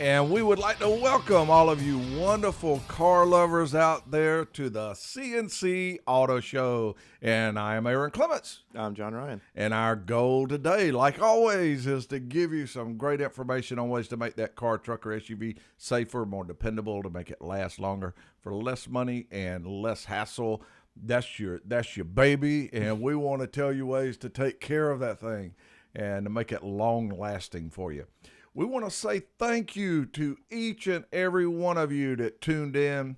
And we would like to welcome all of you wonderful car lovers out there to the CNC Auto Show. And I am Aaron Clements. I'm John Ryan. And our goal today, like always, is to give you some great information on ways to make that car, truck, or SUV safer, more dependable, to make it last longer for less money and less hassle. That's your baby, and we want to tell you ways to take care of that thing and to make it long-lasting for you. We want to say thank you to each and every one of you that tuned in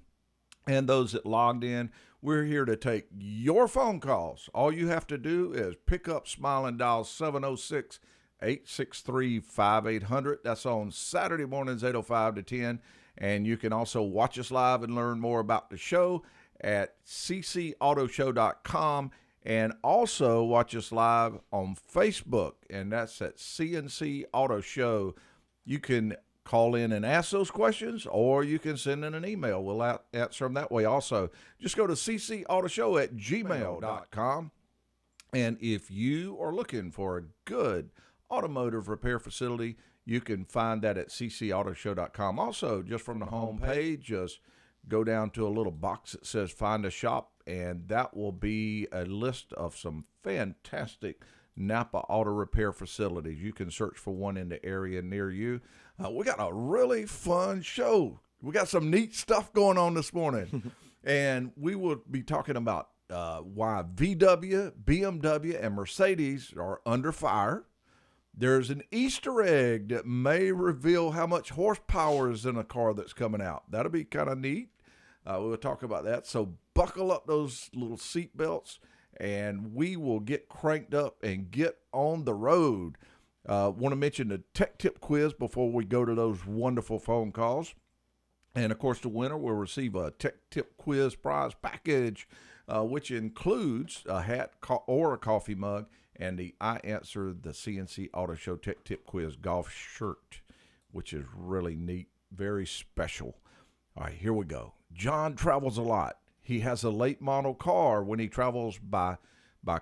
and those that logged in. We're here to take your phone calls. All you have to do is pick up Smile and dial 706-863-5800. That's on Saturday mornings, 8:05 to 10. And you can also watch us live and learn more about the show at ccautoshow.com. And also watch us live on Facebook, and that's at CNC Auto Show. You can call in and ask those questions, or you can send in an email. We'll answer them that way also. Just go to ccautoshow@gmail.com. And if you are looking for a good automotive repair facility, you can find that at ccautoshow.com. Also, just from the home page, just go down to a little box that says Find a Shop, and that will be a list of some fantastic Napa auto repair facilities. You can search for one in the area near you. We got a really fun show. We got some neat stuff going on this morning. And we will be talking about why VW, BMW, and Mercedes are under fire. There's an Easter egg that may reveal how much horsepower is in a car that's coming out. That'll be kind of neat. We'll talk about that. So buckle up those little seat belts, and we will get cranked up and get on the road. Want to mention the tech tip quiz before we go to those wonderful phone calls. And, of course, the winner will receive a tech tip quiz prize package, which includes a hat or a coffee mug and the I Answer the CNC Auto Show Tech Tip Quiz golf shirt, which is really neat, very special. All right, here we go. John travels a lot. He has a late model car when he travels by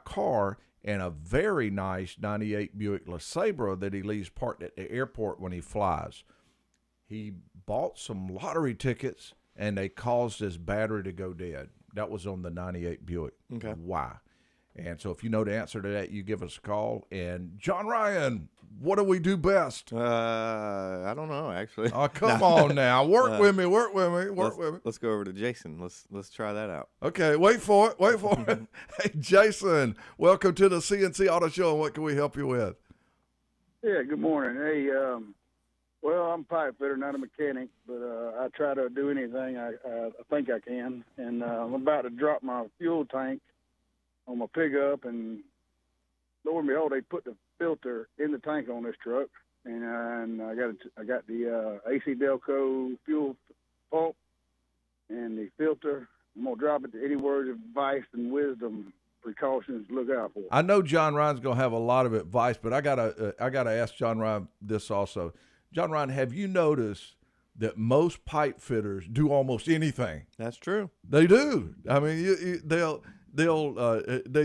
car, and a very nice 98 Buick LeSabre that he leaves parked at the airport when he flies. He bought some lottery tickets, and they caused his battery to go dead. That was on the 98 Buick. Okay. Why? And so if you know the answer to that, you give us a call. And John Ryan, what do we do best? I don't know, actually. Oh, come on now. Work with me. Let's go over to Jason. Let's try that out. Okay, wait for it. Hey, Jason, welcome to the CNC Auto Show. And what can we help you with? Yeah, good morning. Hey, well, I'm a pipe fitter, not a mechanic, but I try to do anything I think I can. And I'm about to drop my fuel tank on my pickup, and lo and behold, they put the filter in the tank on this truck, and I got the AC Delco fuel pump and the filter. I'm gonna drop it to any words of advice and wisdom, precautions to look out for. I know John Ryan's gonna have a lot of advice, but I gotta ask John Ryan this also. John Ryan, have you noticed that most pipe fitters do almost anything? That's true. They do. I mean, they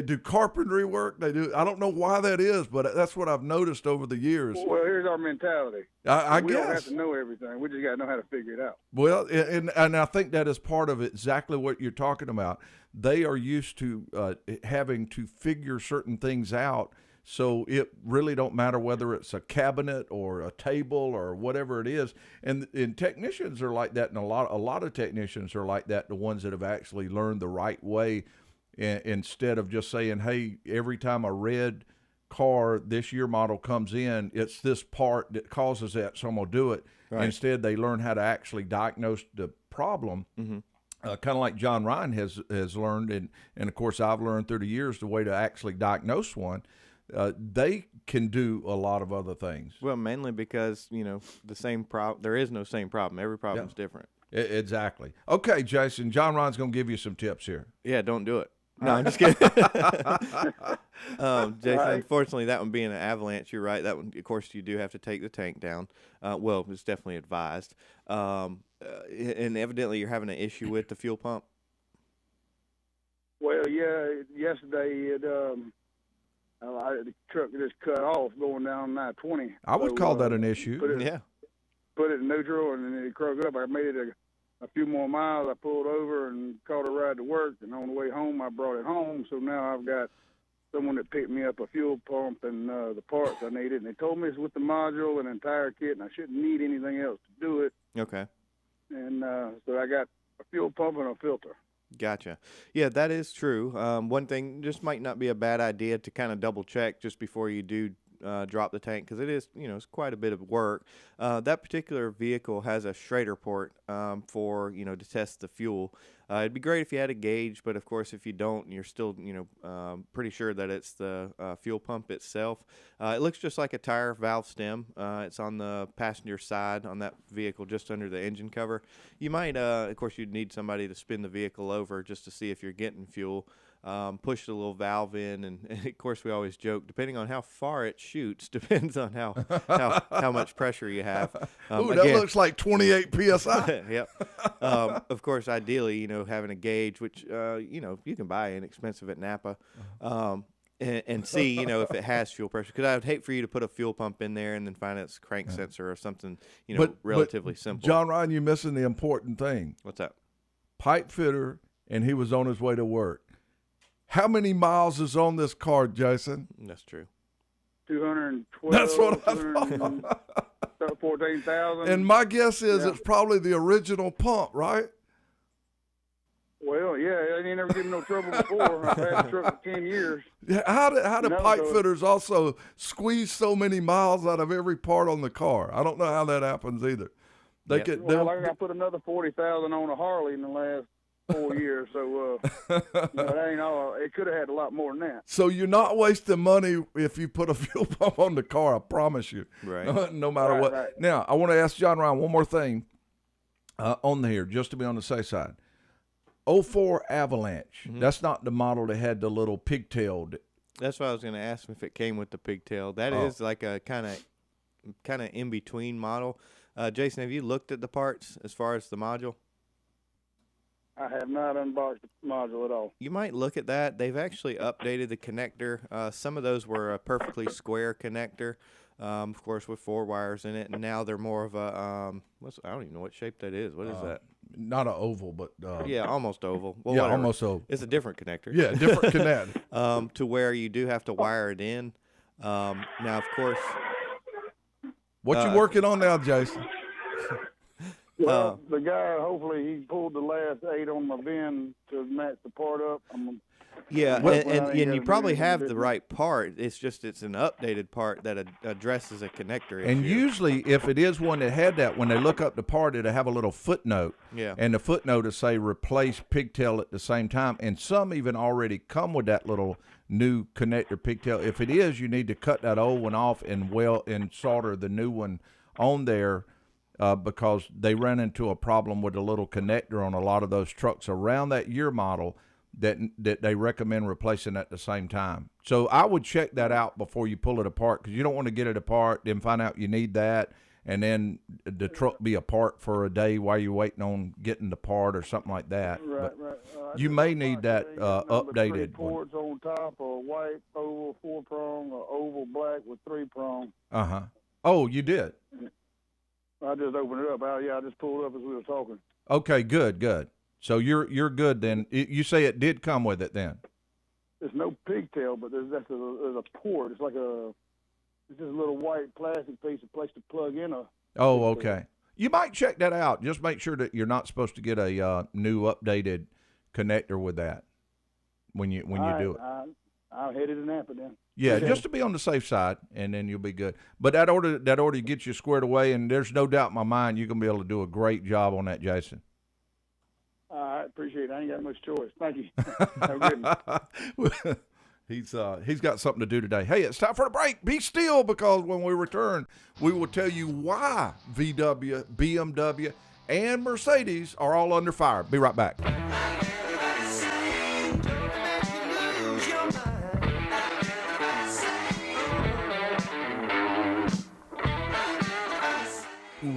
do carpentry work. They do. I don't know why that is, but that's what I've noticed over the years. Well, here's our mentality. I we guess. don't have to know everything. We just got to know how to figure it out. Well, and I think that is part of exactly what you're talking about. They are used to having to figure certain things out. So it really don't matter whether it's a cabinet or a table or whatever it is. And technicians are like that, and a lot of technicians are like that, the ones that have actually learned the right way, instead of just saying, hey, every time a red car this year model comes in, it's this part that causes that, so I'm going to do it. Right. Instead, they learn how to actually diagnose the problem. Mm-hmm. Kind of like John Ryan has learned, and of course I've learned through the years the way to actually diagnose one. They can do a lot of other things. Well, mainly because, the same problem. There is no same problem. Every problem's different. Exactly. Okay, Jason, John Ryan's going to give you some tips here. Yeah, don't do it. No, I'm just kidding. Jason, right. Unfortunately, that one being an avalanche, you're right. That one, of course, you do have to take the tank down. Well, it's definitely advised. And evidently, you're having an issue with the fuel pump. Well, yeah. Yesterday, the truck just cut off going down 920. I would call that an issue. Yeah. put it in neutral, and then it croaked up. I made it a few more miles. I pulled over and caught a ride to work, and on the way home, I brought it home. So now I've got someone that picked me up a fuel pump and the parts I needed. And they told me it's with the module and entire kit, and I shouldn't need anything else to do it. Okay. And so I got a fuel pump and a filter. Gotcha. Yeah, that is true. One thing, just might not be a bad idea to kind of double check just before you do drop the tank, because it is, it's quite a bit of work. That particular vehicle has a Schrader port for, to test the fuel. It'd be great if you had a gauge, but of course, if you don't, you're still, pretty sure that it's the fuel pump itself. It looks just like a tire valve stem. It's on the passenger side on that vehicle, just under the engine cover. You might, of course, you'd need somebody to spin the vehicle over just to see if you're getting fuel. Push the little valve in, and of course we always joke, depending on how far it shoots, depends on how much pressure you have. Ooh, that looks like 28 psi. Yep. Of course, ideally, having a gauge, which you can buy inexpensive at Napa, and see if it has fuel pressure. Because I would hate for you to put a fuel pump in there and then find it's a crank sensor or something relatively simple. John Ryan, you're missing the important thing. What's that? Pipe fitter, and he was on his way to work. How many miles is on this car, Jason? That's true. 212. That's what I thought. 14,000. And my guess is it's probably the original pump, right? Well, yeah, I ain't never given no trouble before. I've had the truck for 10 years. Yeah, how do pipe so fitters also squeeze so many miles out of every part on the car? I don't know how that happens either. They could. Well, I put another 40,000 on a Harley in the last 4 years, so that ain't all. It could have had a lot more than that. So you're not wasting money if you put a fuel pump on the car. I promise you. Right. No matter what. Right. Now I want to ask John Ryan one more thing on here, just to be on the safe side. 04 Avalanche. Mm-hmm. That's not the model that had the little pigtail. That's what I was going to ask him if it came with the pigtail. That is like a kind of in between model. Jason, have you looked at the parts as far as the module? I have not unboxed the module at all. You might look at that. They've actually updated the connector. Some of those were a perfectly square connector, of course, with 4 wires in it. And now they're more of a, I don't even know what shape that is. What is that? Not an oval, but yeah, almost oval. Well, yeah, whatever. almost oval. It's a different connector. Yeah, different connector. To where you do have to wire it in. Now, of course. What you working on now, Jason? Well, the guy, hopefully, he pulled the last 8 on my VIN to match the part up. Yeah, and you probably have the business. right part. It's just it's an updated part that addresses a connector issue. And usually, if it is one that had that, when they look up the part, it'll have a little footnote. Yeah. And the footnote will say replace pigtail at the same time. And some even already come with that little new connector pigtail. If it is, you need to cut that old one off and solder the new one on there. Because they ran into a problem with a little connector on a lot of those trucks around that year model that they recommend replacing at the same time. So I would check that out before you pull it apart, because you don't want to get it apart, then find out you need that, and then the truck be apart for a day while you're waiting on getting the part or something like that. Right. You may need that 3 updated one. ports on top, or white, oval, 4-prong, or oval black with 3-prong. Uh-huh. Oh, you did? I just opened it up. I just pulled up as we were talking. Okay, good. So you're good then. You say it did come with it then? There's no pigtail, but there's a port. It's just a little white plastic piece of place to plug in a. Oh, pigtail. okay. You might check that out. Just make sure that you're not supposed to get a new updated connector with that when you do it. I'll head it to Napa then. Yeah, Okay. just to be on the safe side, and then you'll be good. But that order gets you squared away, and there's no doubt in my mind you're gonna be able to do a great job on that, Jason. I appreciate it. I ain't got much choice. Thank you. Have a good one. He's got something to do today. Hey, it's time for a break. Be still, because when we return, we will tell you why VW, BMW, and Mercedes are all under fire. Be right back.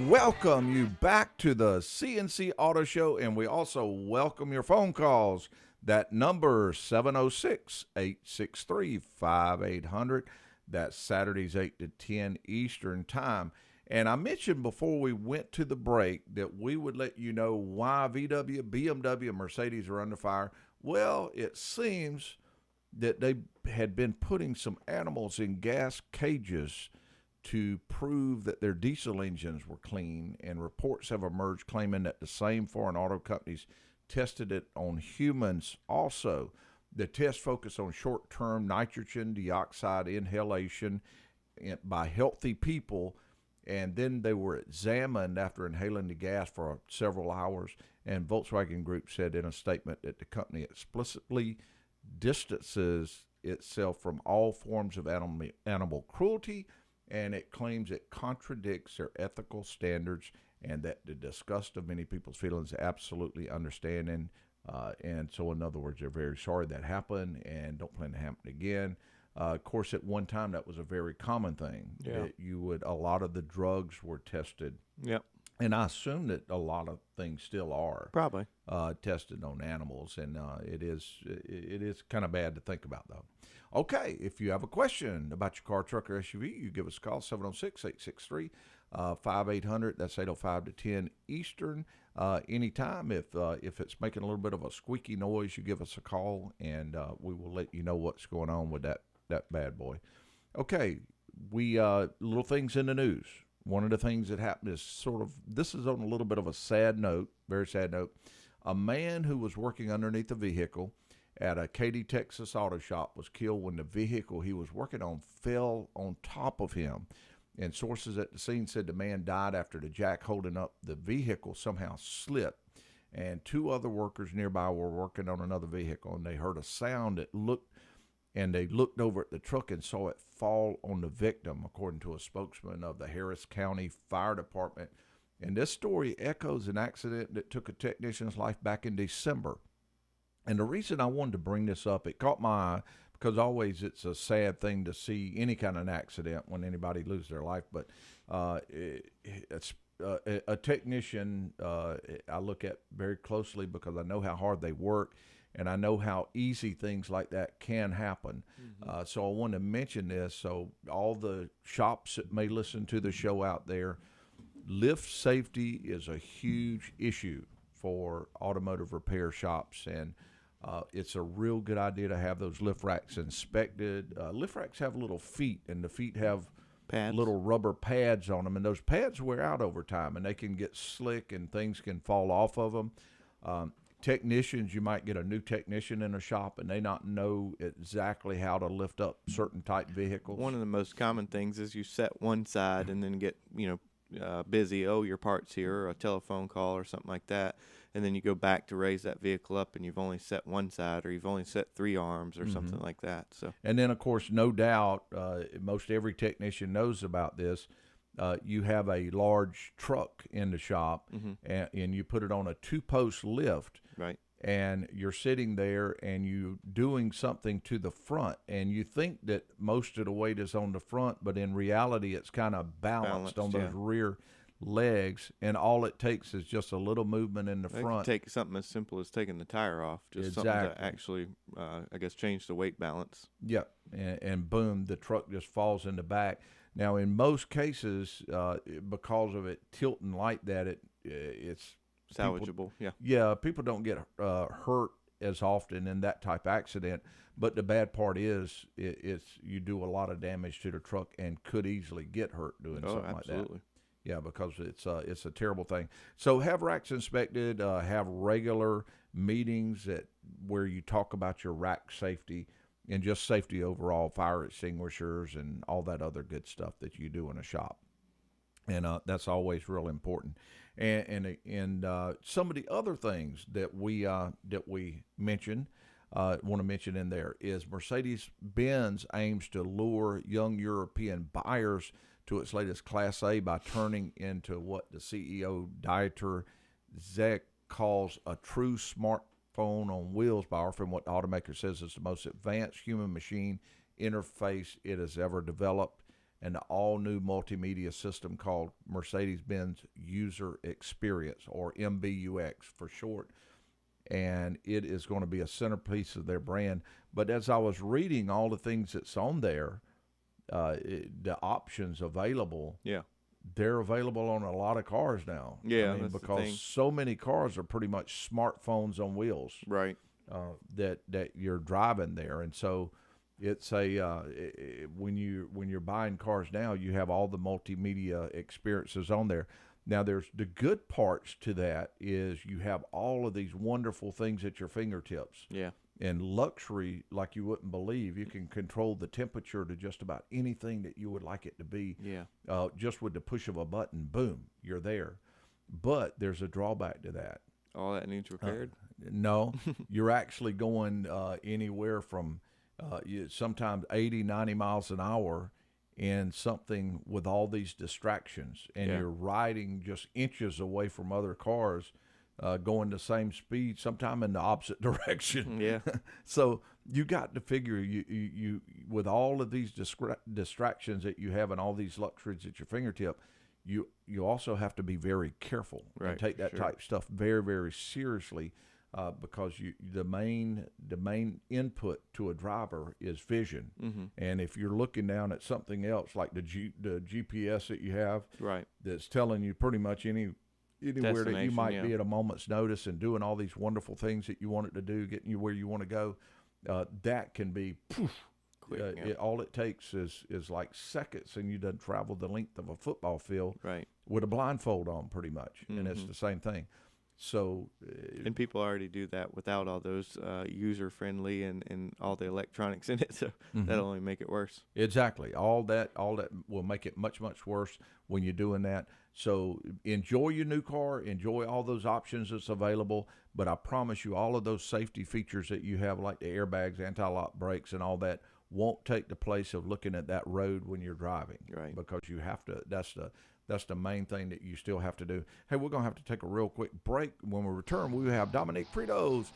Welcome you back to the CNC Auto Show, and we also welcome your phone calls. That number 706-863-5800. That's Saturdays 8 to 10 Eastern Time. And I mentioned before we went to the break that we would let you know why VW, BMW, and Mercedes are under fire. Well, it seems that they had been putting some animals in gas cages to prove that their diesel engines were clean, and reports have emerged claiming that the same foreign auto companies tested it on humans also. The test focused on short-term nitrogen dioxide inhalation by healthy people, and then they were examined after inhaling the gas for several hours. And Volkswagen Group said in a statement that the company explicitly distances itself from all forms of animal cruelty, and it claims it contradicts their ethical standards, and that the disgust of many people's feelings absolutely understanding. And so, in other words, they're very sorry that happened and don't plan to happen again. Of course, at one time that was a very common thing. Yeah. That a lot of the drugs were tested. Yep. And I assume that a lot of things still are Probably. tested on animals, and it is kind of bad to think about, though. Okay, if you have a question about your car, truck, or SUV, you give us a call, 706-863-5800. That's 8:05 to 10 Eastern. Anytime, if it's making a little bit of a squeaky noise, you give us a call, and we will let you know what's going on with that bad boy. Okay, we little things in the news. One of the things that happened is this is on a little bit of a sad note, very sad note. A man who was working underneath a vehicle at a Katy, Texas auto shop was killed when the vehicle he was working on fell on top of him. And sources at the scene said the man died after the jack holding up the vehicle somehow slipped. And two other workers nearby were working on another vehicle, and they heard a sound they looked over at the truck and saw it fall on the victim, according to a spokesman of the Harris County Fire Department. And this story echoes an accident that took a technician's life back in December. And the reason I wanted to bring this up, it caught my eye, because always it's a sad thing to see any kind of an accident when anybody loses their life. But it's a technician I look at very closely because I know how hard they work, and I know how easy things like that can happen. Mm-hmm. So I want to mention this so all the shops that may listen to the show out there, lift safety is a huge issue for automotive repair shops, and it's a real good idea to have those lift racks inspected. Lift racks have little feet, and the feet have pads, little rubber pads on them, and those pads wear out over time, and they can get slick, and things can fall off of them. Technicians, you might get a new technician in a shop, and they not know exactly how to lift up certain type vehicles. One of the most common things is you set one side and then get busy. Oh, your part's here, or a telephone call or something like that. And then you go back to raise that vehicle up, and you've only set one side, or you've only set three arms, or mm-hmm. something like that. So, and then, of course, no doubt, most every technician knows about this. You have a large truck in the shop, mm-hmm. and you put it on a 2-post lift. Right. And you're sitting there, and you doing something to the front, and you think that most of the weight is on the front, but in reality, it's kind of balanced on those rear legs, and all it takes is just a little movement in the front. Take something as simple as taking the tire off, just something to actually, change the weight balance. Yeah, and boom, the truck just falls in the back. Now, in most cases, because of it tilting like that, it's salvageable. People don't get hurt as often in that type of accident. But the bad part is, it's you do a lot of damage to the truck and could easily get hurt doing something absolutely. Like that. Yeah, because it's a terrible thing. So have racks inspected. Have regular meetings where you talk about your rack safety and just safety overall, fire extinguishers and all that other good stuff that you do in a shop. And that's always real important. And some of the other things that we mentioned, want to mention in there is Mercedes-Benz aims to lure young European buyers to its latest Class A by turning into what the CEO Dieter Zek calls a true smartphone on wheels by offering what the automaker says is the most advanced human-machine interface it has ever developed, and the all-new multimedia system called Mercedes-Benz User Experience, or MBUX for short. And it is going to be a centerpiece of their brand. But as I was reading all the things that's on there, the options available, they're available on a lot of cars now. Yeah, I mean, that's the because thing. so many cars are pretty much smartphones on wheels. Right. That you're driving there, and so it's when you're buying cars now, you have all the multimedia experiences on there. Now, there's the good parts to that is you have all of these wonderful things at your fingertips. Yeah. And luxury, like you wouldn't believe, you can control the temperature to just about anything that you would like it to be. Yeah. Just with the push of a button, boom, you're there. But there's a drawback to that. All that needs repaired. No, you're actually going anywhere from sometimes 80, 90 miles an hour in something with all these distractions. And Yeah. you're riding just inches away from other cars going the same speed, sometime in the opposite direction. Yeah. So you got to figure you with all of these distractions that you have and all these luxuries at your fingertip, you also have to be very careful and Right, take that sure. type stuff very, very seriously because the main input to a driver is vision. Mm-hmm. And if you're looking down at something else like the GPS that you have Right. that's telling you pretty much anywhere that you Destination, might yeah. be at a moment's notice and doing all these wonderful things that you want it to do, getting you where you want to go, that can be poof. Quick, yeah. All it takes is like seconds, and you done travel the length of a football field Right. with a blindfold on, pretty much, and it's Mhm. the same thing. So, And people already do that without all those user friendly and all the electronics in it. So that'll only make it worse. exactly, all that will make it much, much worse when you're doing that. So enjoy your new car, enjoy all those options that's available. But I promise you, all of those safety features that you have, like the airbags, anti-lock brakes, and all that, won't take the place of looking at that road when you're driving. Right. Because you have to. That's the main thing that you still have to do. Hey, we're gonna have to take a real quick break. When we return, we have Dominic Frito's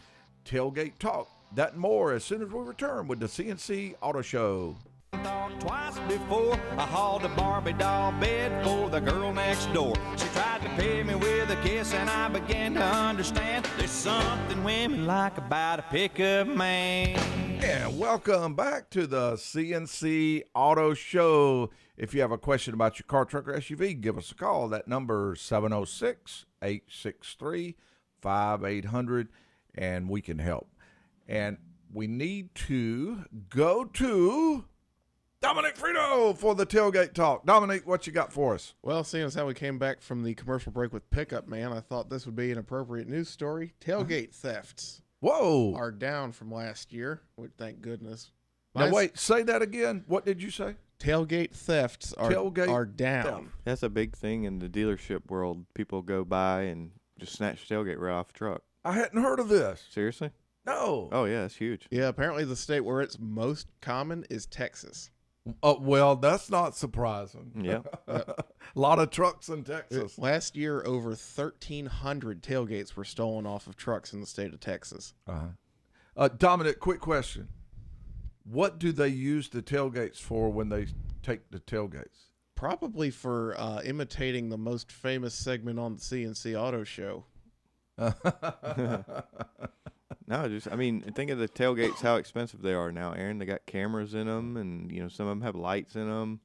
Tailgate Talk. That and more as soon as we return with the CNC Auto Show. Thought twice before I hauled a Barbie doll bed for the girl next door. She tried to pay me with a kiss, and I began to understand there's something women like about a pickup man. And welcome back to the CNC Auto Show. If you have a question about your car, truck, or SUV, give us a call. That number is 706-863-5800, and we can help. And we need to go to Dominic Frito for the Tailgate Talk. Dominic, what you got for us? Well, seeing as how we came back from the commercial break with Pickup Man, I thought this would be an appropriate news story. Tailgate thefts Whoa. are down from last year, which thank goodness. Now, wait, say that again. What did you say? Tailgate thefts are down. theft. That's a big thing in the dealership world. People go by and just snatch the tailgate right off a truck. I hadn't heard of this. Seriously? No. Oh, yeah, it's huge. Yeah, apparently the state where it's most common is Texas. Well, that's not surprising. Yeah. A lot of trucks in Texas. Last year, over 1,300 tailgates were stolen off of trucks in the state of Texas. Dominic, quick question. What do they use the tailgates for when they take the tailgates? Probably for imitating the most famous segment on the CNC Auto Show. No, I mean, think of the tailgates, how expensive they are now, Aaron. They got cameras in them, and, some of them have lights in them,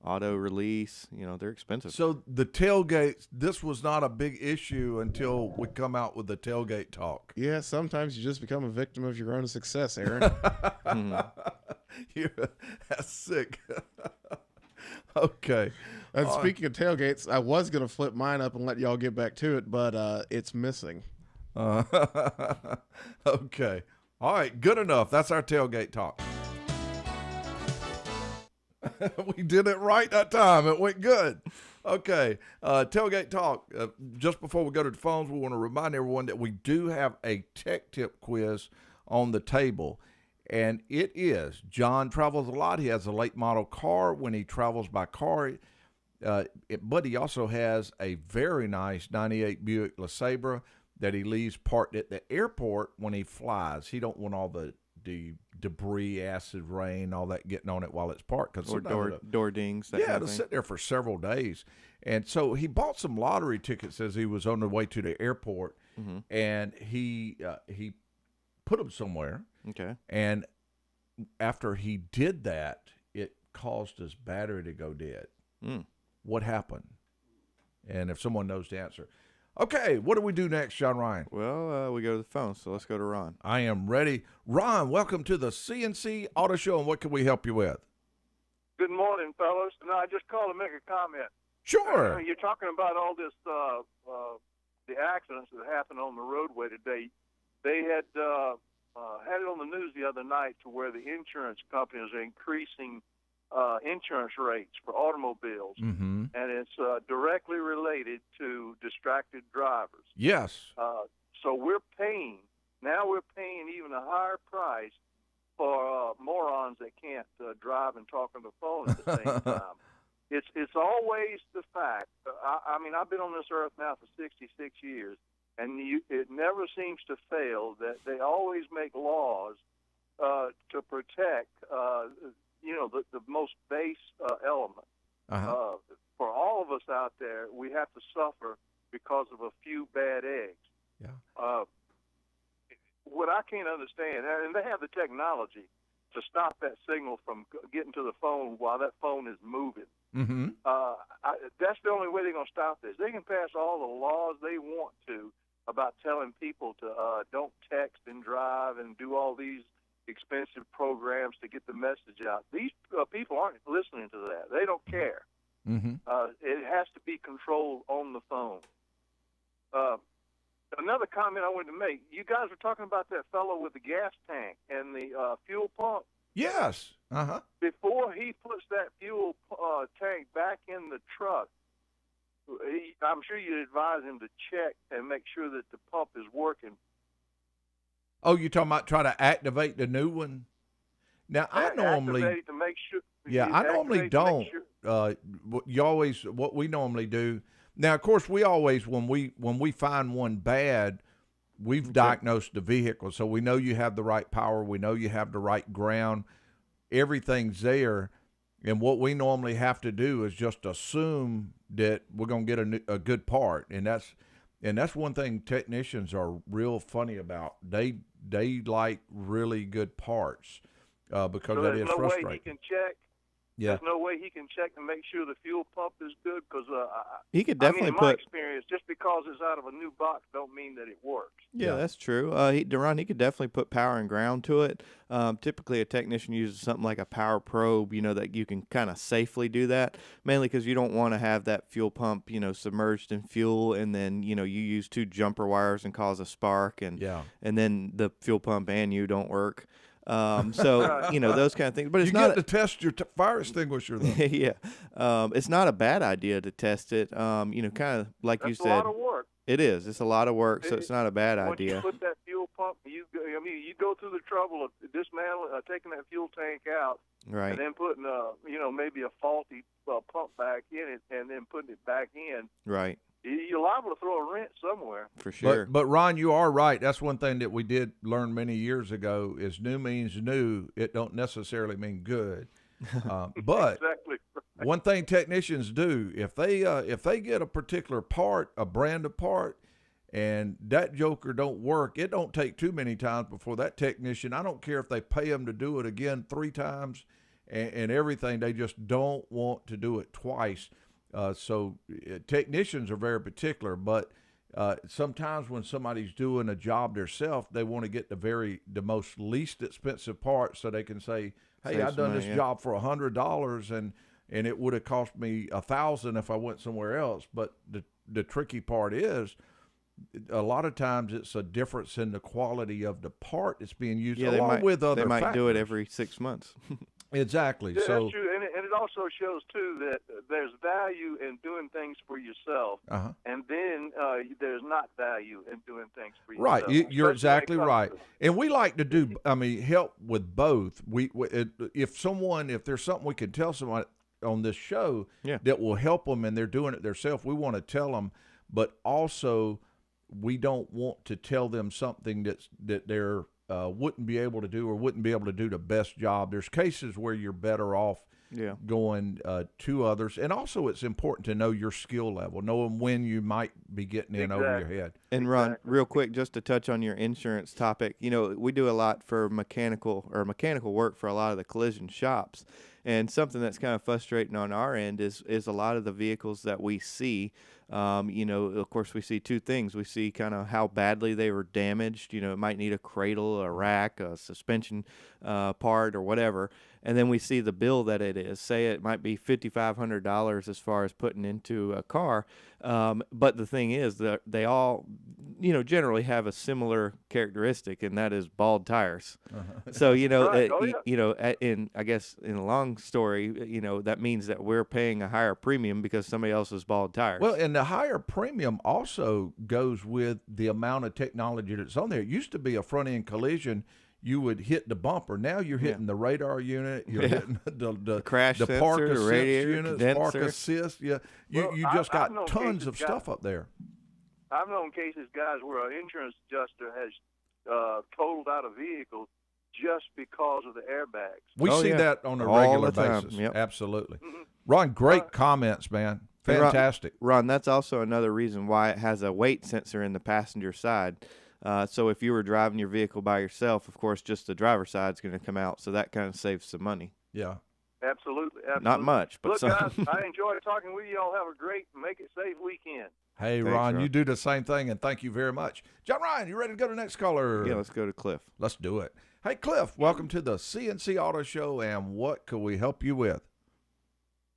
auto release. They're expensive. So the tailgates, this was not a big issue until we come out with the Tailgate Talk. Yeah, sometimes you just become a victim of your own success, Aaron. That's sick. Okay. And speaking of tailgates, I was going to flip mine up and let y'all get back to it, but it's missing. Okay. All right. Good enough. That's our Tailgate Talk. We did it right that time. It went good. Okay. Tailgate Talk. Just before we go to the phones, we want to remind everyone that we do have a tech tip quiz on the table. And it is, John travels a lot. He has a late model car when he travels by car. But he also has a very nice 98 Buick LeSabre that he leaves parked at the airport when he flies. He don't want all the debris, acid rain, all that getting on it while it's parked. Or door dings. That kind it'll of thing. sit there for several days. And so he bought some lottery tickets as he was on the way to the airport, and he put them somewhere. Okay. And after he did that, it caused his battery to go dead. Mm. What happened? And if someone knows the answer. Okay, what do we do next, John Ryan? Well, we go to the phone, so let's go to Ron. I am ready. Ron, welcome to the CNC Auto Show, and what can we help you with? Good morning, fellas. No, I just called to make a comment. Sure. You're talking about all this, the accidents that happened on the roadway today. They had it on the news the other night to where the insurance companies are increasing insurance rates for automobiles, Mm-hmm. and it's directly related to distracted drivers. Yes. So we're paying even a higher price for morons that can't drive and talk on the phone at the same time. It's always the fact. I mean, I've been on this earth now for 66 years, and it never seems to fail that they always make laws to protect, the most base element. Uh-huh. For all of us out there, we have to suffer because of a few bad eggs. Yeah. What I can't understand, and they have the technology to stop that signal from getting to the phone while that phone is moving. Mm-hmm. That's the only way they're going to stop this. They can pass all the laws they want to about telling people to don't text and drive and do all these expensive programs to get the message out. These people aren't listening to that. They don't care. Mm-hmm. It has to be controlled on the phone. Another comment I wanted to make, you guys were talking about that fellow with the gas tank and the fuel pump. Yes. Uh-huh. Before he puts that fuel tank back in the truck, I'm sure you'd advise him to check and make sure that the pump is working. Oh, you're talking about try to activate the new one? Now, I normally... Activate to make sure. Yeah, I normally don't. What we normally do... Now, of course, we always, when we find one bad, we've diagnosed the vehicle, so we know you have the right power, we know you have the right ground, everything's there, and what we normally have to do is just assume that we're going to get a good part, and that's one thing technicians are real funny about. They like really good parts because so that is no frustrating. Way he can check. Yeah. There's no way he can check to make sure the fuel pump is good because he could definitely in my experience, just because it's out of a new box don't mean that it works. Yeah, that's true. Deron, he could definitely put power and ground to it. Typically, a technician uses something like a power probe, that you can kind of safely do that, mainly because you don't want to have that fuel pump, submerged in fuel, and then, you use two jumper wires and cause a spark, and then the fuel pump and you don't work. Those kind of things. But it's not to test your fire extinguisher, though. Yeah, it's not a bad idea to test it. Kind of like you said. That's a lot of work. It is. It's a lot of work, so it's not a bad idea. When you put that fuel pump, you go through the trouble of dismantling, taking that fuel tank out, right, and then putting maybe a faulty pump back in it, and then putting it back in. Right. You're liable to throw a wrench somewhere. For sure. But Ron, you are right. That's one thing that we did learn many years ago is new means new. It don't necessarily mean good. But exactly right. One thing technicians do, if they get a particular part, a brand of part, and that joker don't work, it don't take too many times before that technician, I don't care if they pay them to do it again 3 times and everything, they just don't want to do it twice. Technicians are very particular, but sometimes when somebody's doing a job themselves, they want to get the most least expensive part so they can say, hey, I've done this job for $100 and it would have cost me $1,000 if I went somewhere else. But the tricky part is a lot of times it's a difference in the quality of the part that's being used along with other They might factors. do it every 6 months. Exactly. Yeah, so that's true, and it also shows too that there's value in doing things for yourself, and then there's not value in doing things for yourself. Right, you're exactly right. And we like to do, help with both. If there's something we can tell someone on this show that will help them, and they're doing it themselves, we want to tell them. But also, we don't want to tell them something that they're wouldn't be able to do or wouldn't be able to do the best job. There's cases where you're better off going to others. And also it's important to know your skill level, knowing when you might be getting in over your head. And Ron, real quick, just to touch on your insurance topic, we do a lot for mechanical work for a lot of the collision shops. And something that's kind of frustrating on our end is a lot of the vehicles that we see. Of course, we see two things. We see kind of how badly they were damaged. It might need a cradle, a rack, a suspension part, or whatever. And then we see the bill that it is. Say it might be $5,500 as far as putting into a car. But the thing is that they all, generally have a similar characteristic, and that is bald tires. So, Right. Oh, yeah. I guess in a long story, that means that we're paying a higher premium because somebody else has bald tires. Well, and the higher premium also goes with the amount of technology that's on there. It used to be a front end collision. You would hit the bumper. Now you're hitting the radar unit. You're hitting the crash the sensor, park the assist radiator, units, park condenser. assist. Yeah, you Well, just I've known got tons cases of stuff up there. I've known cases, guys, where an insurance adjuster has totaled out a vehicle just because of the airbags. We Oh, see yeah. that on a All regular the time. basis. Yep. Absolutely. Mhm. Ron, great comments, man. And Ron- Fantastic. Ron, that's also another reason why it has a weight sensor in the passenger side. So if you were driving your vehicle by yourself, of course, just the driver's side is going to come out. So that kind of saves some money. Yeah. Absolutely. Not much, but Look, some. guys, I enjoyed talking with you. Y'all have a great, make it safe weekend. Hey, Thanks, Ron, Ron. you do the same thing, and thank you very much. John Ryan, you ready to go to the next caller? Yeah, let's go to Cliff. Let's do it. Hey, Cliff, welcome to the CNC Auto Show, and what can we help you with?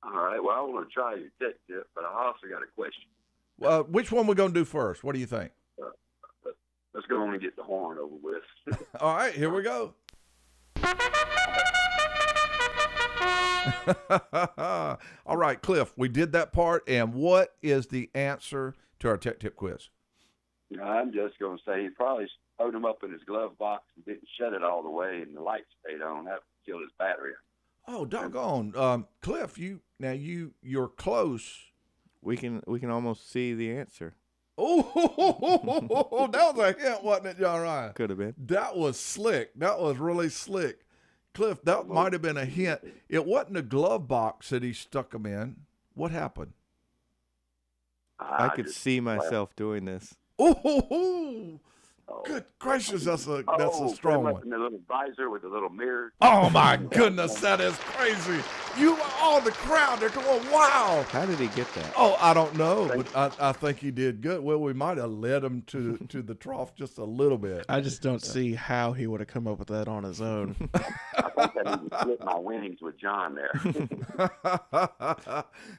All right. Well, I want to try your tech tip, but I also got a question. Which one we going to do first? What do you think? Let's go on and get the horn over with. All right, here we go. All right, Cliff, we did that part, and what is the answer to our tech tip quiz? I'm just going to say he probably put him up in his glove box and didn't shut it all the way, and the light stayed on. That killed his battery. Oh, doggone. Cliff, you're close. We can almost see the answer. Oh, that was a hint, wasn't it, John Ryan? Could have been. That was slick. That was really slick. Cliff, that might have been a hint. It wasn't a glove box that he stuck them in. What happened? I could see myself doing this. Oh, good gracious, that's a strong one. In the little visor with the little mirror. Oh my goodness, that is crazy. The crowd, they're going, wow. How did he get that? Oh, I don't know, but I think he did good. Well, we might have led him to the trough just a little bit. I just don't see how he would have come up with that on his own. I think I need to split my winnings with John there.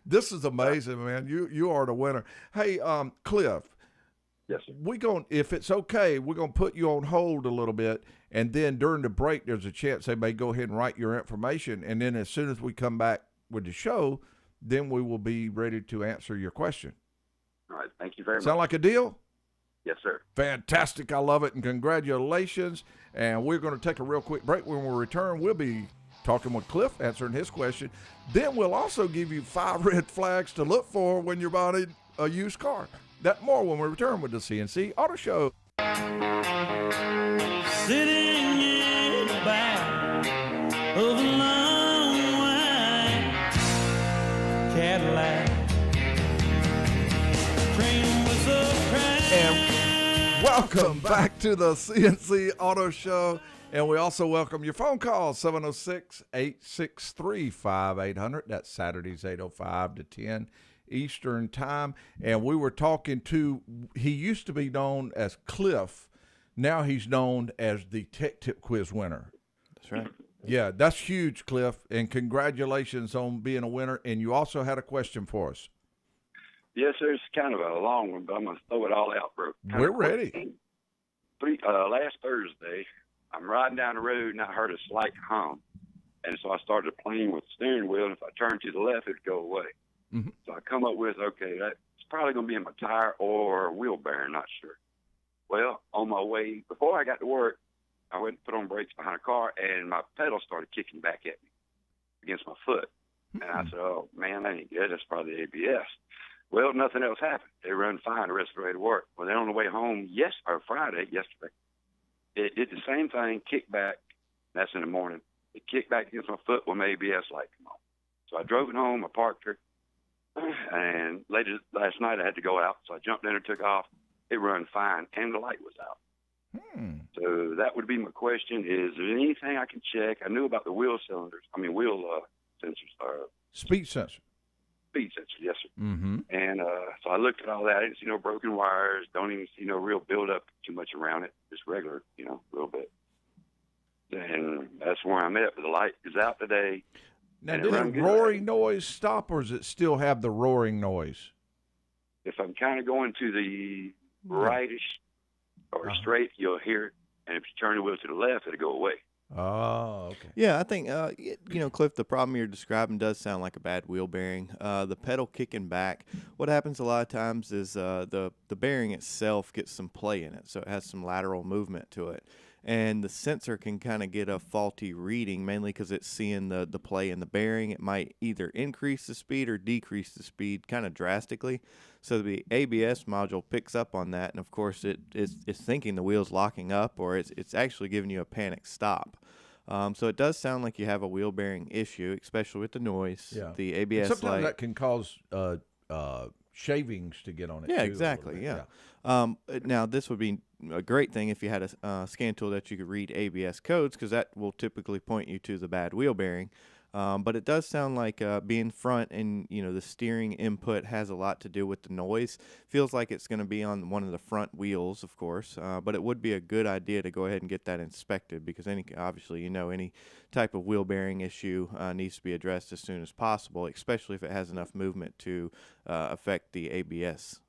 This is amazing, man. You are the winner. Hey, Cliff. Yes, sir. If it's okay, we're gonna put you on hold a little bit, and then during the break, there's a chance they may go ahead and write your information, and then as soon as we come back with the show, then we will be ready to answer your question. All right. Thank you very much. Sound like a deal? Yes, sir. Fantastic. I love it, and congratulations. And we're going to take a real quick break. When we return, we'll be talking with Cliff, answering his question. Then we'll also give you 5 red flags to look for when you're buying a used car. That more when we return with the CNC Auto Show. Sitting in the back of a long white Cadillac, train was a crash. And welcome back to the CNC Auto Show. And we also welcome your phone calls, 706-863-5800. That's Saturdays, 8:05 to 10 Eastern Time. And we were talking to, he used to be known as Cliff. Now he's known as the Tech Tip Quiz winner. That's right. Yeah, that's huge, Cliff. And congratulations on being a winner. And you also had a question for us. Yes, sir. It's kind of a long one, but I'm going to throw it all out for We're ready. Last Thursday, I'm riding down the road and I heard a slight hum. And so I started playing with the steering wheel, and if I turned to the left, it'd go away. Mm-hmm. So I come up with, okay, that's probably going to be in my tire or wheel bearing, not sure. Well, on my way, before I got to work, I went and put on brakes behind a car, and my pedal started kicking back at me against my foot. And I said, oh, man, that ain't good. That's probably ABS. Well, nothing else happened. They run fine the rest of the way to work. Well, then on the way home yesterday, it did the same thing, kicked back. That's in the morning. It kicked back against my foot when my ABS light came on. So I drove it home. I parked her. And last night I had to go out, so I jumped in and took off. It run fine, and the light was out. So that would be my question: is there anything I can check? I knew about the wheel sensors or Speed sensor. speed sensor. Yes, sir. Mm-hmm. And so I looked at all that. I didn't see no broken wires. Don't even see no real buildup too much around it. Just regular, a little bit. And that's where I'm at. The light is out today. Now, And it did the run good. roaring noise stop, or does it still have the roaring noise? If I'm kind of going to the rightish or straight, you'll hear it. And if you turn the wheel to the left, it'll go away. Oh, okay. Yeah, I think Cliff, the problem you're describing does sound like a bad wheel bearing. The pedal kicking back. What happens a lot of times is the bearing itself gets some play in it, so it has some lateral movement to it, and the sensor can kind of get a faulty reading, mainly because it's seeing the play in the bearing. It might either increase the speed or decrease the speed kind of drastically. So the ABS module picks up on that, and of course it's thinking the wheel's locking up, or it's actually giving you a panic stop. So it does sound like you have a wheel bearing issue, especially with the noise. Yeah. The And ABS sometimes light. that can cause shavings to get on it. Yeah, too, a little exactly. bit. Yeah. Now this would be a great thing if you had a scan tool that you could read ABS codes, because that will typically point you to the bad wheel bearing. But it does sound like being front and, the steering input has a lot to do with the noise. Feels like it's going to be on one of the front wheels, of course, but it would be a good idea to go ahead and get that inspected, because obviously, any type of wheel bearing issue needs to be addressed as soon as possible, especially if it has enough movement to affect the ABS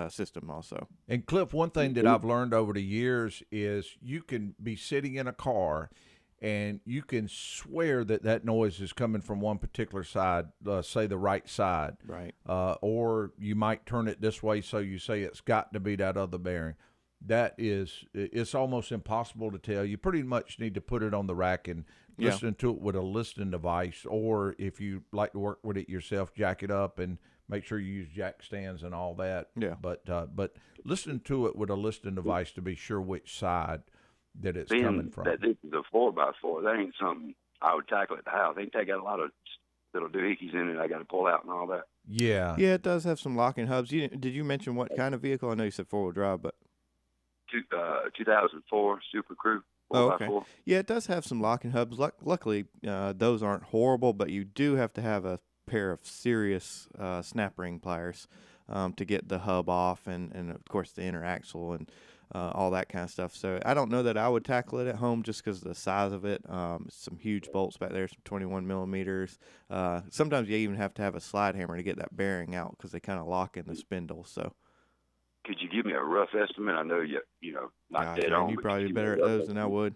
system also. And Cliff, one thing that I've learned over the years is you can be sitting in a car and you can swear that noise is coming from one particular side, say the right side. Right. Or you might turn it this way, so you say it's got to be that other bearing. It's almost impossible to tell. You pretty much need to put it on the rack and listen to it with a listening device, or if you like to work with it yourself, jack it up and make sure you use jack stands and all that. Yeah. But listen to it with a listening device to be sure which side that it's Being coming from. that this is a 4x4, that ain't something I would tackle at the house. They got a lot of little doohickeys in it I got to pull out and all that. Yeah. Yeah, it does have some locking hubs. Did you mention what kind of vehicle? I know you said four-wheel drive, but 2004 Super Crew 4x4. Oh, okay. Yeah, it does have some locking hubs. Luckily, those aren't horrible, but you do have to have a pair of serious snap ring pliers to get the hub off, and of course the inner axle and all that kind of stuff. So I don't know that I would tackle it at home just because of the size of it. Some huge bolts back there, some 21 millimeters. Sometimes you even have to have a slide hammer to get that bearing out because they kind of lock in the spindle. So. Could you give me a rough estimate? I know not Gosh, dead man, on. you're but probably could you give me better a at rough those estimate? than I would.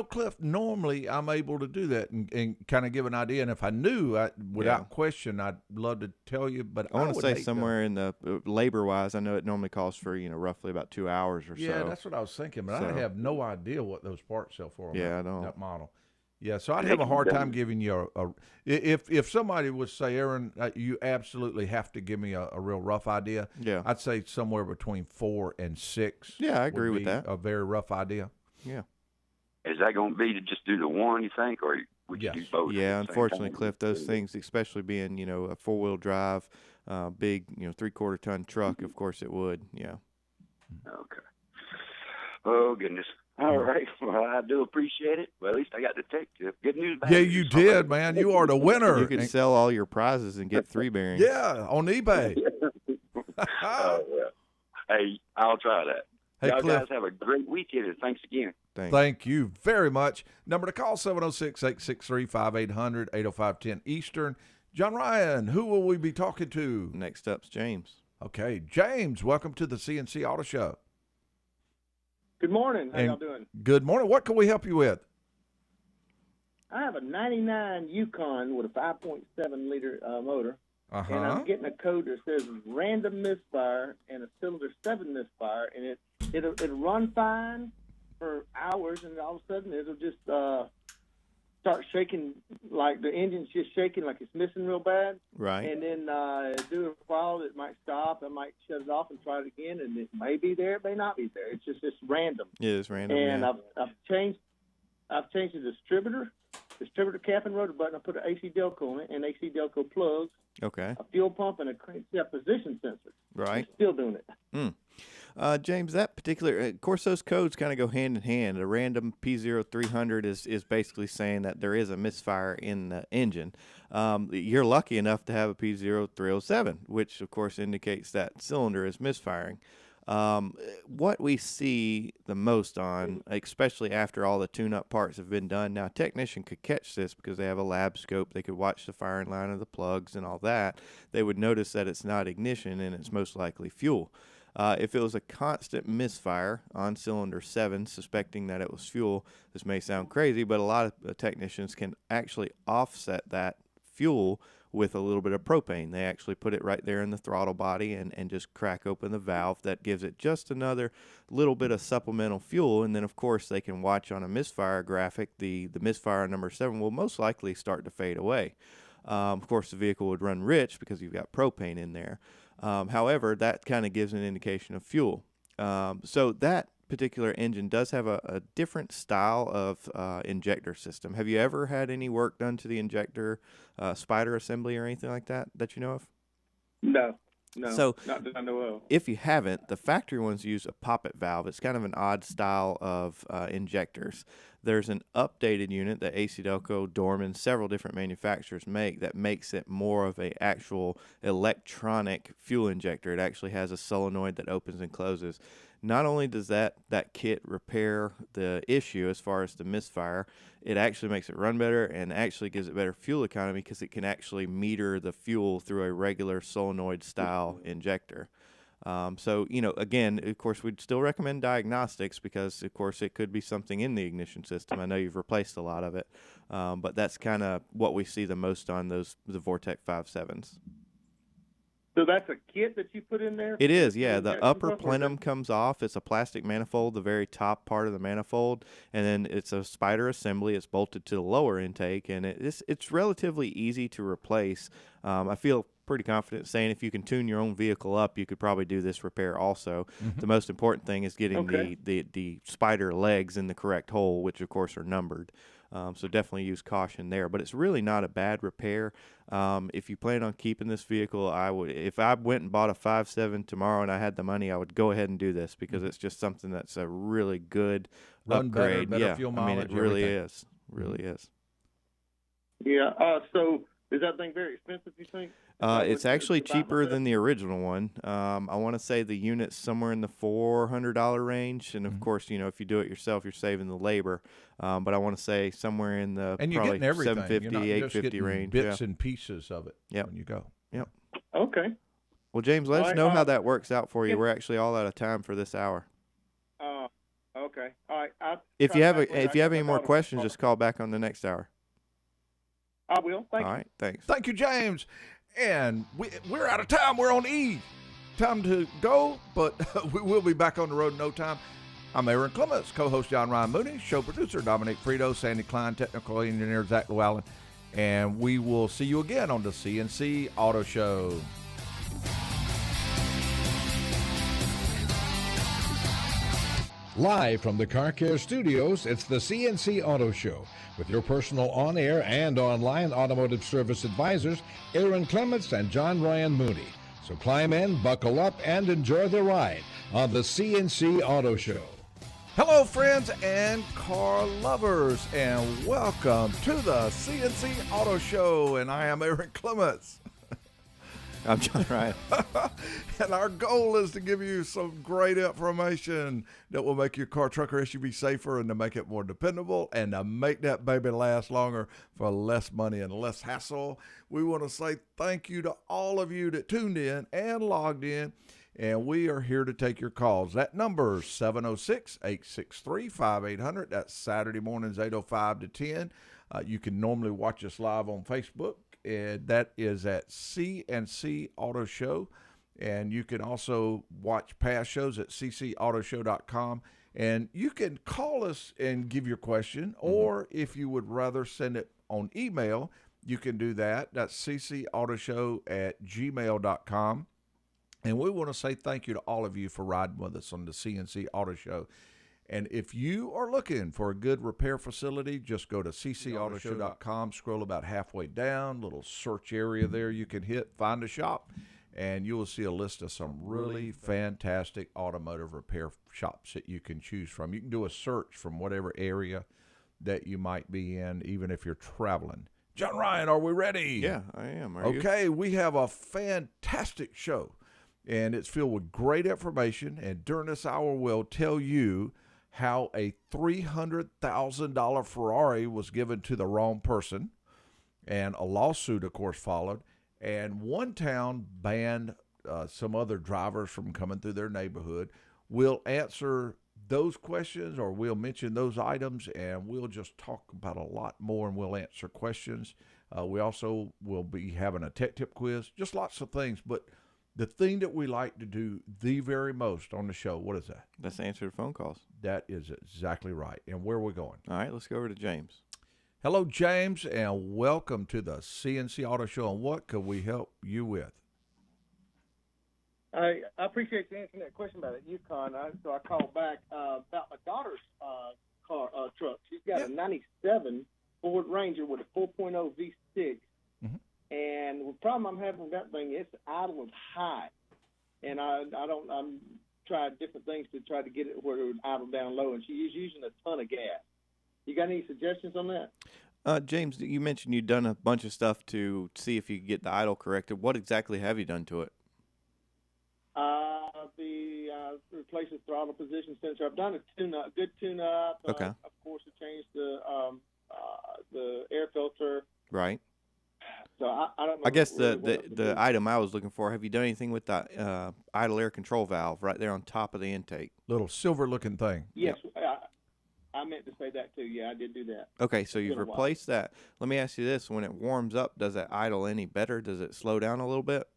Cliff, normally I'm able to do that and kind of give an idea. And if I knew, without question, I'd love to tell you. But I want to would say hate somewhere in the labor-wise, I know it normally calls for roughly about 2 hours or so. Yeah, that's what I was thinking. But I So- have no idea what those parts sell for. On Yeah, that, I don't. that model. Yeah, so I'd have a hard time giving you if somebody would say, Aaron, you absolutely have to give me a real rough idea. Yeah. I'd say somewhere between 4 and 6. Yeah, I would agree with be that. A very rough idea. Yeah. Is that going to be to just do the one, you think, or would you Yes. do both? Yeah, at the same unfortunately, time? Cliff, those things, especially being, a four-wheel drive, big, 3/4 ton truck, of course it would. Yeah. Okay. Oh, goodness. All right. Well, I do appreciate it. Well, at least I got to take you. Good news. bad Yeah, news. you did, man. You are the winner. You could And- sell all your prizes and get 3 bearings. yeah, on eBay. Oh, well. Hey, I'll try that. Hey, Y'all Cliff. guys have a great weekend, and thanks again. Thanks. Thank you very much. Number to call, 706-863-5800, 805-10 Eastern. John Ryan, who will we be talking to? Next up's James. Okay, James, welcome to the CNC Auto Show. Good morning. How And- y'all doing? Good morning. What can we help you with? I have a 99 Yukon with a 5.7 liter motor, and I'm getting a code that says random misfire and a cylinder 7 misfire, and it'll run fine for hours, and all of a sudden it'll just start shaking, like the engine's just shaking like it's missing real bad. Right. And then do it for a while, it might stop. I might shut it off and try it again, and it may be there, it may not be there. It's just random. Yeah, it's random. And yeah. I've changed the distributor, distributor cap and rotor button. I put an AC Delco on it and AC Delco plugs, Okay. a fuel pump, and a crankshaft position sensor. Right. I'm still doing it. James, that particular, of course, those codes kind of go hand in hand. A random P0300 is basically saying that there is a misfire in the engine. You're lucky enough to have a P0307, which, of course, indicates that cylinder is misfiring. What we see the most on, especially after all the tune-up parts have been done, now a technician could catch this because they have a lab scope. They could watch the firing line of the plugs and all that. They would notice that it's not ignition and it's most likely fuel. If it was a constant misfire on cylinder 7, suspecting that it was fuel, this may sound crazy, but a lot of technicians can actually offset that fuel with a little bit of propane. They actually put it right there in the throttle body and just crack open the valve. That gives it just another little bit of supplemental fuel. And then, of course, they can watch on a misfire graphic, the misfire on number 7 will most likely start to fade away. Of course, the vehicle would run rich because you've got propane in there. However, that kind of gives an indication of fuel. So that particular engine does have a different style of injector system. Have you ever had any work done to the injector spider assembly or anything like that you know of? No, So, not that I know of. if you haven't, the factory ones use a poppet valve. It's kind of an odd style of injectors. There's an updated unit that AC Delco, Dorman, several different manufacturers make that makes it more of a actual electronic fuel injector. It actually has a solenoid that opens and closes. Not only does that kit repair the issue as far as the misfire, it actually makes it run better and actually gives it better fuel economy because it can actually meter the fuel through a regular solenoid style injector. So, again, of course, we'd still recommend diagnostics because, of course, it could be something in the ignition system. I know you've replaced a lot of it, but that's kind of what we see the most on the Vortec 5.7s. So that's a kit that you put in there? It is, yeah. The upper stuff, or plenum comes off. It's a plastic manifold, the very top part of the manifold, and then it's a spider assembly. It's bolted to the lower intake, and it's relatively easy to replace. I feel pretty confident saying if you can tune your own vehicle up, you could probably do this repair also. Mm-hmm. The most important thing is getting the spider legs in the correct hole, which, of course, are numbered. So definitely use caution there. But it's really not a bad repair. If you plan on keeping this vehicle, if I went and bought a 5.7 tomorrow and I had the money, I would go ahead and do this because it's just something that's a really good upgrade. Better fuel mileage, it really is. Really is. Yeah. So is that thing very expensive, you think? It's actually cheaper than the original one. I want to say the unit's somewhere in the $400 range, and of course, if you do it yourself, you're saving the labor. But I want to say somewhere in the and you're probably getting everything. $750, $850 range. Bits and pieces of it when you go. Yep. Okay. Well, James, let us know how that works out for you. We're actually all out of time for this hour. Okay. All right. If you have any more questions, just call back on the next hour. I will. Thank you. All right. Thanks. Thank you, James. And we're out of time. We're on E. Time to go, but we will be back on the road in no time. I'm Aaron Clements, co-host John Ryan Mooney, show producer Dominic Frito, Sandy Klein, technical engineer Zach Llewellyn, and we will see you again on the CNC Auto Show. Live from the Car Care Studios, it's the CNC Auto Show with your personal on-air and online automotive service advisors, Aaron Clements and John Ryan Mooney. So climb in, buckle up, and enjoy the ride on the CNC Auto Show. Hello, friends and car lovers, and welcome to the CNC Auto Show, and I am Aaron Clements. I'm John Ryan. And our goal is to give you some great information that will make your car, truck, or SUV safer and to make it more dependable and to make that baby last longer for less money and less hassle. We want to say thank you to all of you that tuned in and logged in, and we are here to take your calls. That number is 706-863-5800. That's Saturday mornings, 8:05 to 10. You can normally watch us live on Facebook. And that is at CNC Auto Show. And you can also watch past shows at ccautoshow.com. And you can call us and give your question, or if you would rather send it on email, you can do that. That's ccautoshow@gmail.com. And we want to say thank you to all of you for riding with us on the CNC Auto Show. And if you are looking for a good repair facility, just go to ccautoshow.com, scroll about halfway down, little search area there you can hit, find a shop, and you will see a list of some really fantastic automotive repair shops that you can choose from. You can do a search from whatever area that you might be in, even if you're traveling. John Ryan, are we ready? Yeah, I am. Are Okay, you? we have a fantastic show, and it's filled with great information, and during this hour we'll tell you how a $300,000 Ferrari was given to the wrong person, and a lawsuit, of course, followed, and one town banned some other drivers from coming through their neighborhood. We'll answer those questions, or we'll mention those items, and we'll just talk about a lot more, and we'll answer questions. We also will be having a tech tip quiz, just lots of things. But the thing that we like to do the very most on the show, what is that? Let's answer the phone calls. That is exactly right. And where are we going? All right, let's go over to James. Hello, James, and welcome to the CNC Auto Show. And what could we help you with? I appreciate you answering that question about that Yukon. So I called back about my daughter's truck. She's got a 97 Ford Ranger with a 4.0 V6. Mm-hmm. And the problem I'm having with that thing, it's idling high. And I'm tried different things to try to get it where it would idle down low, and she is using a ton of gas. You got any suggestions on that? James, you mentioned you'd done a bunch of stuff to see if you could get the idle corrected. What exactly have you done to it? Replace the throttle position sensor. I've done a tune-up, good tune-up. Okay. Of course, I changed the air filter. Right. So I don't know. I guess really the item I was looking for, have you done anything with the idle air control valve right there on top of the intake? Little silver-looking thing. Yes, I meant to say that too. Yeah, I did do that. Okay, so you've replaced that. Let me ask you this. When it warms up, does it idle any better? Does it slow down a little bit?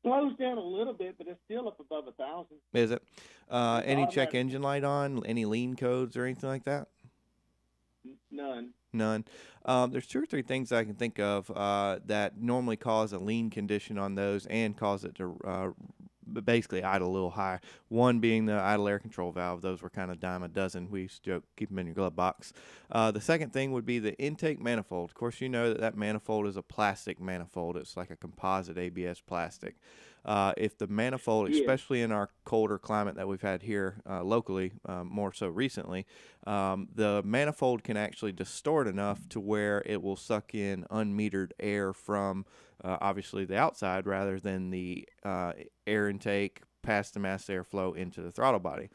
Slows down a little bit, but it's still up above 1,000. Is it? Any check engine light on? Any lean codes or anything like that? None. None. There's 2 or 3 things I can think of that normally cause a lean condition on those and cause it to basically idle a little high. One being the idle air control valve. Those were kind of dime a dozen. We used to joke, keep them in your glove box. The second thing would be the intake manifold. Of course, you know that manifold is a plastic manifold. It's like a composite ABS plastic. If the manifold, especially in our colder climate that we've had here locally, more so recently, the manifold can actually distort enough to where it will suck in unmetered air from obviously the outside rather than the air intake past the mass airflow into the throttle body.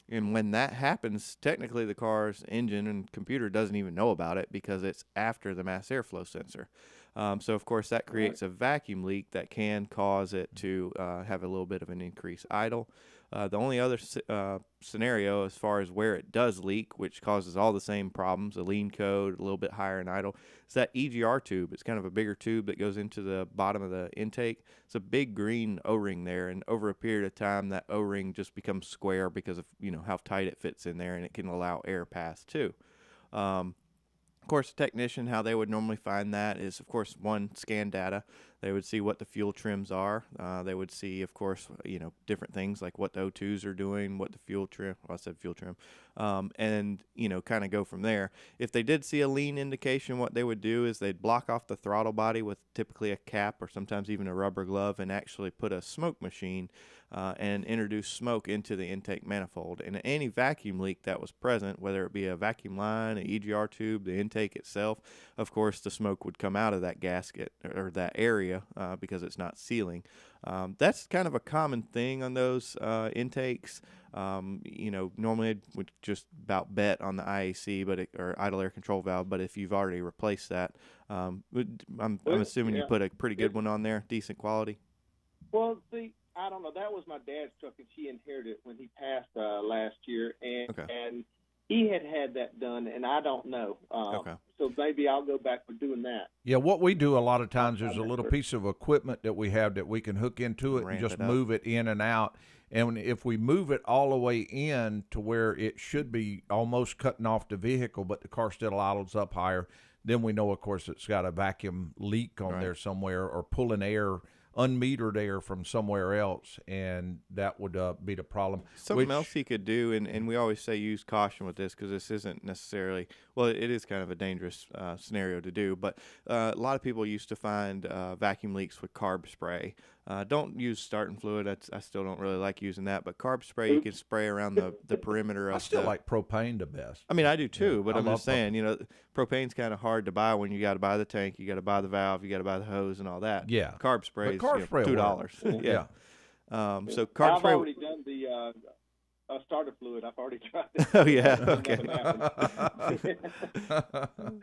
And when that happens, technically the car's engine and computer doesn't even know about it because it's after the mass airflow sensor. So, of course, that creates a vacuum leak that can cause it to have a little bit of an increased idle. The only other scenario as far as where it does leak, which causes all the same problems, a lean code, a little bit higher in idle, is that EGR tube. It's kind of a bigger tube that goes into the bottom of the intake. It's a big green O-ring there, and over a period of time, that O-ring just becomes square because of how tight it fits in there, and it can allow air pass too. Of course, the technician, how they would normally find that is, of course, one, scan data. They would see what the fuel trims are. They would see, of course, different things like what the O2s are doing, what the fuel trim, well, I said fuel trim, and, kind of go from there. If they did see a lean indication, what they would do is they'd block off the throttle body with typically a cap or sometimes even a rubber glove and actually put a smoke machine and introduce smoke into the intake manifold. And any vacuum leak that was present, whether it be a vacuum line, an EGR tube, the intake itself, of course, the smoke would come out of that gasket or that area because it's not sealing. That's kind of a common thing on those intakes. Normally I would just about bet on the IAC, or idle air control valve. But if you've already replaced that, I'm assuming you put a pretty good one on there, decent quality. Well, see, I don't know. That was my dad's truck, and she inherited it when he passed last year, and he had that done, and I don't know. So maybe I'll go back for doing that. Yeah, what we do a lot of times, there's a little piece of equipment that we have that we can hook into it and just move it in and out. And if we move it all the way in to where it should be almost cutting off the vehicle, but the car still idles up higher, then we know, of course, it's got a vacuum leak on there somewhere or pulling air unmetered air from somewhere else, and that would be the problem. Something else he could do, and we always say use caution with this because this isn't necessarily, well, it is kind of a dangerous scenario to do, but a lot of people used to find vacuum leaks with carb spray. Don't use starting fluid. I still don't really like using that, but carb spray you can spray around the perimeter of I still like propane the best. I mean, I do too, but I I'm love just saying, propane's kind of hard to buy when you got to buy the tank, you got to buy the valve, you got to buy the hose and all that. Yeah. Carb spray is carb spray will $2. Yeah. So carb spray. I've already done the starter fluid. I've already tried it. Oh yeah. Nothing Okay. happened.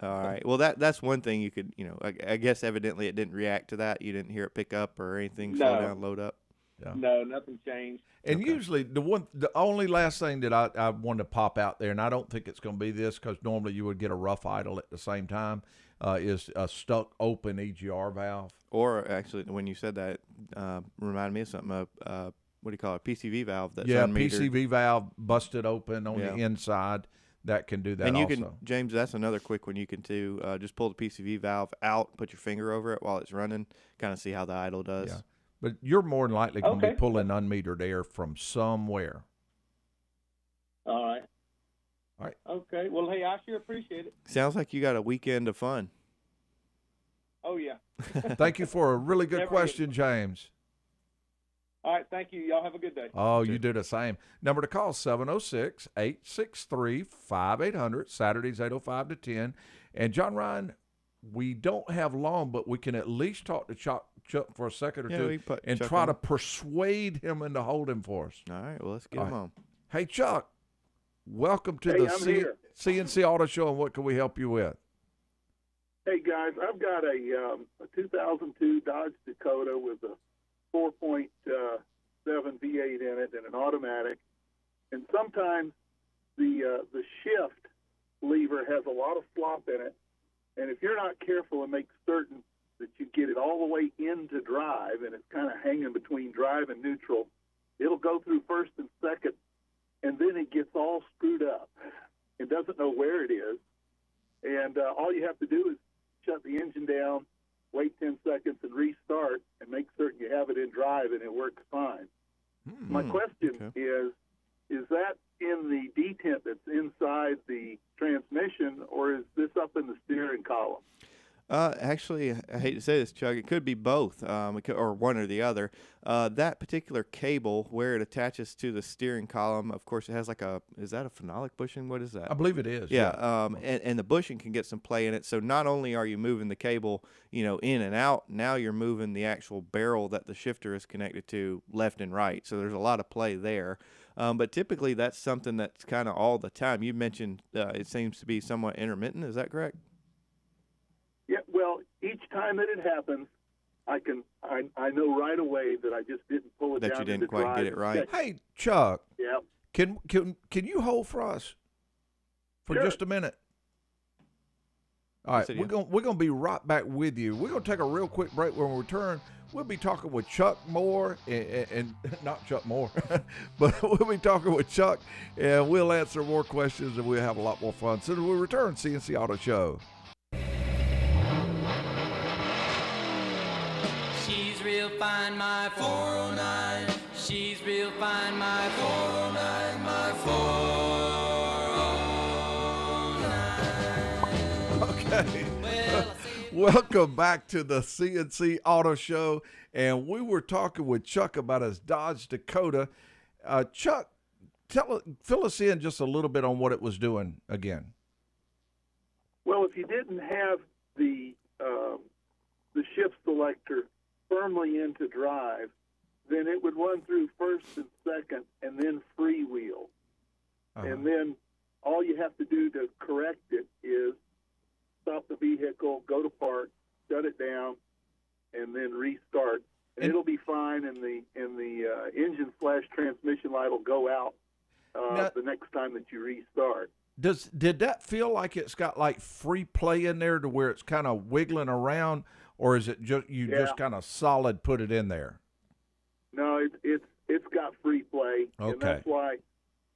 All right. Well, that's one thing you could, I guess evidently it didn't react to that. You didn't hear it pick up or anything, slow down, load up. Yeah. No, nothing changed. And usually the only last thing that I wanted to pop out there, and I don't think it's going to be this because normally you would get a rough idle at the same time, is a stuck open EGR valve. Or actually, when you said that, reminded me of something. What do you call it? PCV valve that's unmetered. PCV valve busted open on the inside. That can do that. And you also. can, James, that's another quick one you can do. Just pull the PCV valve out, put your finger over it while it's running, kind of see how the idle does. Yeah. But you're more than likely going to be pulling unmetered air from somewhere. All right. All right. Okay. Well, hey, I sure appreciate it. Sounds like you got a weekend of fun. Oh, yeah. Thank you for a really good Never question, James. All right. Thank you. Y'all have a good day. Oh, you do the same. Number to call, 706-863-5800, Saturdays 8:05 to 10. And John Ryan, we don't have long, but we can at least talk to Chuck for a second or two and Chuck try to persuade him into holding for us. All right, well, let's get him on. Hey, Chuck, welcome to the CNC Auto Show, and what can we help you with? Hey, guys, I've got a 2002 Dodge Dakota with a 4.7 V8 in it and an automatic. And sometimes the shift lever has a lot of slop in it. And if you're not careful and make certain that you get it all the way into drive and it's kind of hanging between drive and neutral, it'll go through first and second, and then it gets all screwed up. It doesn't know where it is. And all you have to do is shut the engine down, wait 10 seconds, and restart, and make certain you have it in drive, and it works fine. My question is that in the detent that's inside the transmission, or is this up in the steering column? Actually, I hate to say this, Chuck. It could be both, or one or the other. That particular cable, where it attaches to the steering column, of course, it has is that a phenolic bushing? What is that? I believe it is. Yeah. And the bushing can get some play in it. So not only are you moving the cable, in and out, now you're moving the actual barrel that the shifter is connected to left and right. So there's a lot of play there. But typically, that's something that's kind of all the time. You mentioned it seems to be somewhat intermittent. Is that correct? Yeah, well, each time that it happens, I know right away that I just didn't pull it down. That you didn't into quite drive get it right. Hey, Chuck. Yeah. Can you hold for us for just a minute? All right, we're gonna be right back with you. We're gonna take a real quick break. When we return, we'll be talking with Chuck Moore and not Chuck Moore, but we'll be talking with Chuck, and we'll answer more questions and we'll have a lot more fun. So we return, CNC Auto Show. She's real fine, my 409. She's real fine, my 409, my 409. Okay. Welcome back to the CNC Auto Show, and we were talking with Chuck about his Dodge Dakota. Chuck, fill us in just a little bit on what it was doing again. Well, if you didn't have the shift selector firmly into drive, then it would run through first and second and then freewheel. And then all you have to do to correct it is stop the vehicle, go to park, shut it down, and then restart. And it'll be fine, and the engine/transmission light will go out the next time that you restart. Did that feel like it's got like free play in there to where it's kind of wiggling around, or is it just just kind of solid put it in there? No, it's got free play, okay. And that's why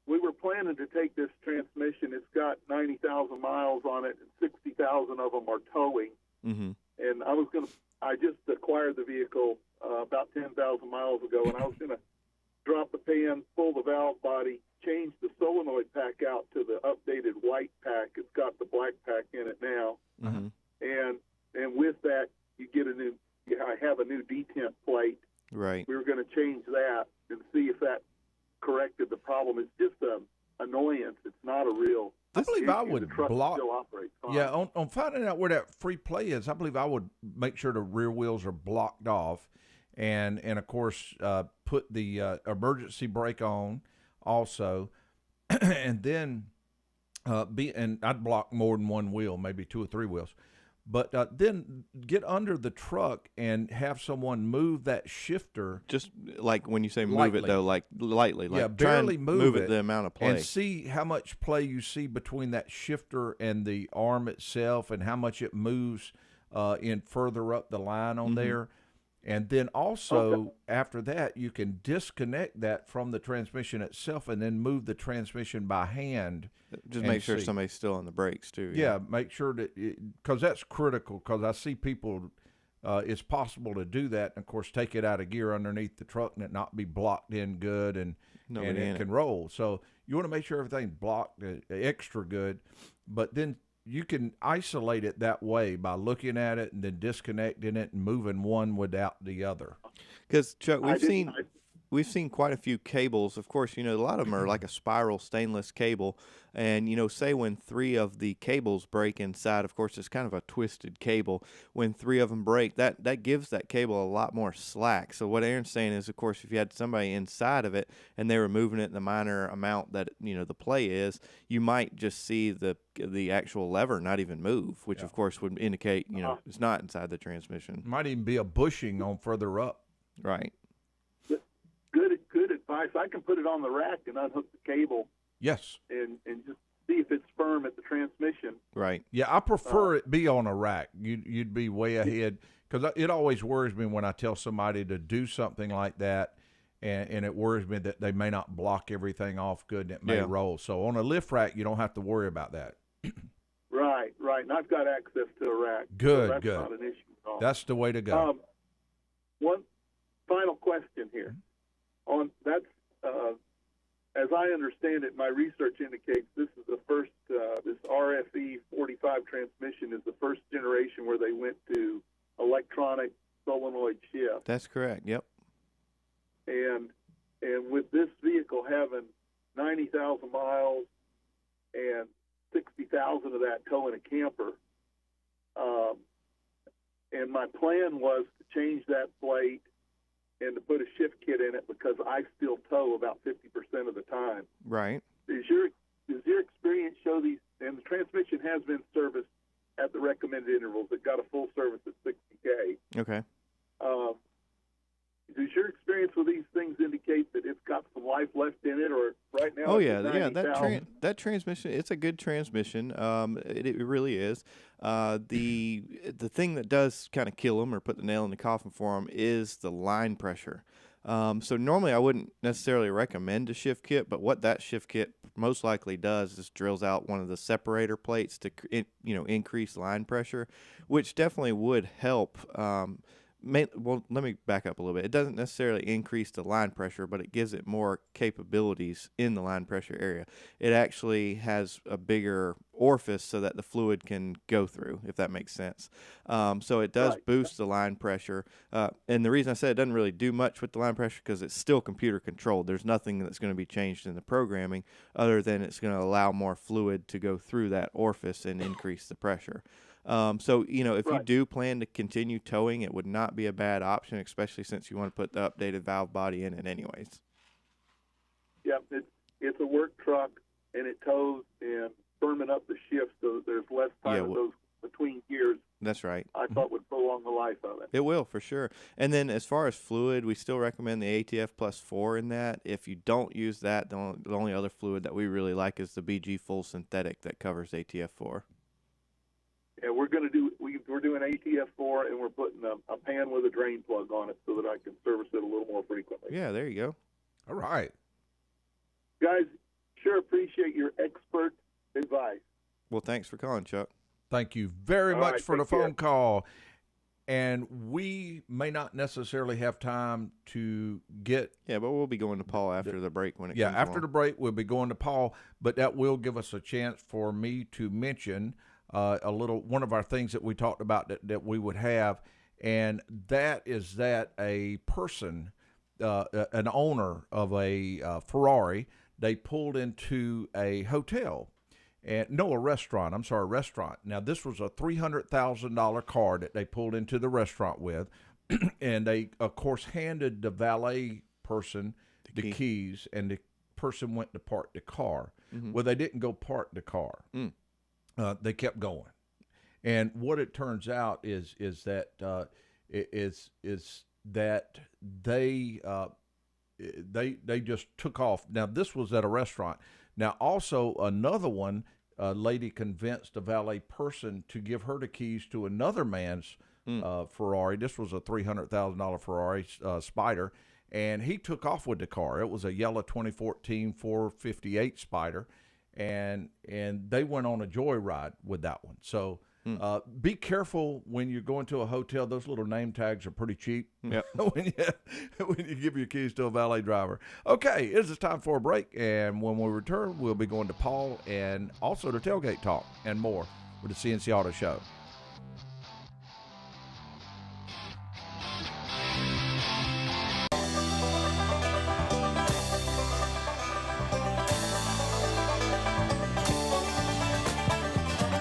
we were planning to take this transmission. It's got 90,000 miles on it, and 60,000 of them are towing. Mm-hmm. And I was going to I just acquired the vehicle about 10,000 miles ago, and I was going to drop the pan, pull the valve body, change the solenoid pack out to the updated white pack. It's got the black pack in it now, and with that, I have a new detent plate. Right. We were going to change that and see if that corrected the problem. It's just an annoyance. It's not a real. I believe issue. I would the truck block. Still operates fine. Yeah, on finding out where that free play is, I believe I would make sure the rear wheels are blocked off, and of course put the emergency brake on also, and then and I'd block more than one wheel, maybe 2 or 3 wheels. But then get under the truck and have someone move that shifter. Just like when you say move lightly. it, though, like lightly. Like barely try and move it the amount of play. And see how much play you see between that shifter and the arm itself and how much it moves in further up the line on there. And then also, after that, you can disconnect that from the transmission itself and then move the transmission by hand. Just make sure somebody's still on the brakes, too. Yeah, make sure that, because that's critical, because I see people, it's possible to do that, and, of course, take it out of gear underneath the truck and it not be blocked in good, and it can roll. So you want to make sure everything's blocked extra good, but then you can isolate it that way by looking at it and then disconnecting it and moving one without the other. Because, Chuck, we've seen quite a few cables. Of course, a lot of them are like a spiral stainless cable. And, say when 3 of the cables break inside, of course, it's kind of a twisted cable. When 3 of them break, that gives that cable a lot more slack. So what Aaron's saying is, of course, if you had somebody inside of it and they were moving it in the minor amount that, the play is, you might just see the actual lever not even move, which, of course, would indicate, it's not inside the transmission. Might even be a bushing on further up. Right. Good advice. I can put it on the rack and unhook the cable. Yes. And just see if it's firm at the transmission. Right. Yeah, I prefer it be on a rack. You'd be way ahead, because it always worries me when I tell somebody to do something like that, and it worries me that they may not block everything off good and it may roll. So on a lift rack, you don't have to worry about that. Right. And I've got access to a rack. Good, so that's good. Not an issue at all. That's the way to go. One final question here. As I understand it, my research indicates this is the first, this RFE 45 transmission is the first generation where they went to electronic solenoid shift. That's correct, yep. And with this vehicle having 90,000 miles and 60,000 of that towing a camper, and my plan was to change that plate and to put a shift kit in it because I still tow about 50% of the time. Right. Does your experience show these, and the transmission has been serviced at the recommended intervals. It got a full service at 60K. Okay. Does your experience with these things indicate that it's got some life left in it, or right now? Oh yeah, that transmission, it's a good transmission. It really is. The thing that does kind of kill them or put the nail in the coffin for them is the line pressure. So normally I wouldn't necessarily recommend a shift kit, but what that shift kit most likely does is drills out one of the separator plates to increase line pressure, which definitely would help. Well, let me back up a little bit. It doesn't necessarily increase the line pressure, but it gives it more capabilities in the line pressure area. It actually has a bigger orifice so that the fluid can go through, if that makes sense. So it does boost the line pressure. And the reason I said it doesn't really do much with the line pressure because it's still computer controlled. There's nothing that's going to be changed in the programming other than it's going to allow more fluid to go through that orifice and increase the pressure. So, if you do plan to continue towing, it would not be a bad option, especially since you want to put the updated valve body in it anyways. Yeah, it's a work truck, and it tows and firming up the shift so there's less time of those between gears. That's right. I thought would prolong the life of it. It will, for sure. And then as far as fluid, we still recommend the ATF Plus 4 in that. If you don't use that, the only other fluid that we really like is the BG Full Synthetic that covers ATF 4. Yeah, we're doing ATF4, and we're putting a pan with a drain plug on it so that I can service it a little more frequently. Yeah, there you go. All right. Guys, sure appreciate your expert advice. Well, thanks for calling, Chuck. Thank you very much for the phone call. and we may not necessarily have time to get. Yeah, but we'll be going to Paul after the break when it comes after along. the break, we'll be going to Paul, but that will give us a chance for me to mention one of our things that we talked about that we would have, and that is that a person, an owner of a Ferrari, they pulled into a hotel. A restaurant. Now, this was a $300,000 car that they pulled into the restaurant with, and they, of course, handed the valet person the keys, and the person went to park the car. Mm-hmm. Well, they didn't go park the car. They kept going, and what it turns out is that they just took off. Now, this was at a restaurant. Now, also another one, a lady convinced a valet person to give her the keys to another man's Ferrari. This was a $300,000 Ferrari Spider, and he took off with the car. It was a yellow 2014 458 Spider, and they went on a joyride with that one. So be careful when you're going to a hotel. Those little name tags are pretty cheap. Yep. when you give your keys to a valet driver. Okay, it is time for a break, and when we return, we'll be going to Paul and also the Tailgate Talk and more with the CNC Auto Show.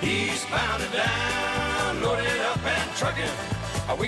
Eastbound and down, loaded up and trucking.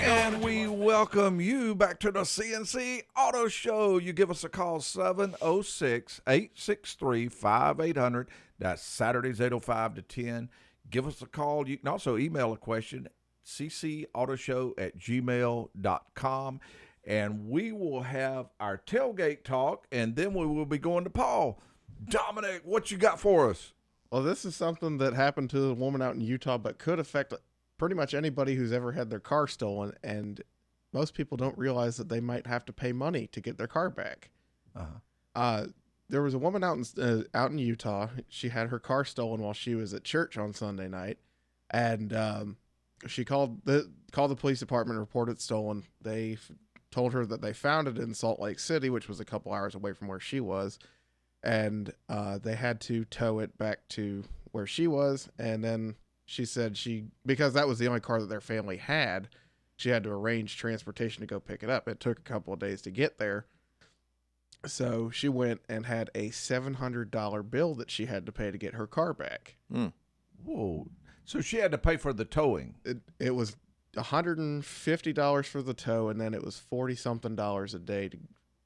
And we welcome you back to the CNC Auto Show. You give us a call, 706-863-5800. That's Saturdays, 8:05 to 10. Give us a call. You can also email a question, ccautoshow@gmail.com. And we will have our Tailgate Talk, and then we will be going to Paul. Dominic, what you got for us? Well, this is something that happened to a woman out in Utah, but could affect pretty much anybody who's ever had their car stolen. And most people don't realize that they might have to pay money to get their car back. There was a woman out in Utah. She had her car stolen while she was at church on Sunday night, and she called the police department and reported it stolen. They told her that they found it in Salt Lake City, which was a couple hours away from where she was. And they had to tow it back to where she was. And then she said because that was the only car that their family had, she had to arrange transportation to go pick it up. It took a couple of days to get there. So she went and had a $700 bill that she had to pay to get her car back. Whoa. So she had to pay for the towing. It was $150 for the tow, and then it was $40-something a day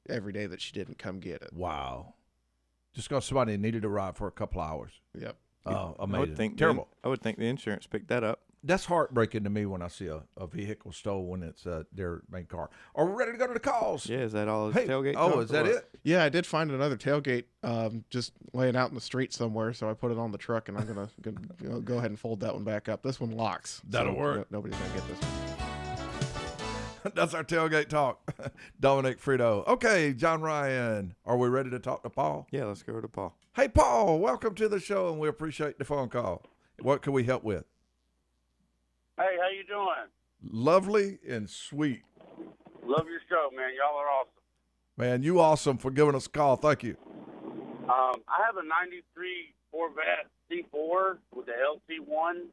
every day that she didn't come get it. Wow. Just because somebody needed a ride for a couple hours. Yep. Oh, amazing. Terrible. I would think the insurance picked that up. That's heartbreaking to me when I see a vehicle stolen when it's their main car. Are we ready to go to the calls? Yeah, is that all? Tailgate? Oh, is that it? Yeah, I did find another tailgate just laying out in the street somewhere, so I put it on the truck, and I'm gonna go ahead and fold that one back up. This one locks. That'll work. Nobody's gonna get this one. That's our Tailgate Talk. Dominic Frito. Okay, John Ryan, are we ready to talk to Paul? Yeah, let's go to Paul. Hey, Paul, welcome to the show, and we appreciate the phone call. What can we help with? Hey, how you doing? Lovely and sweet. Love your show, man. Y'all are awesome. Man, you awesome for giving us a call. Thank you. I have a 93 Corvette C4 with the LT1.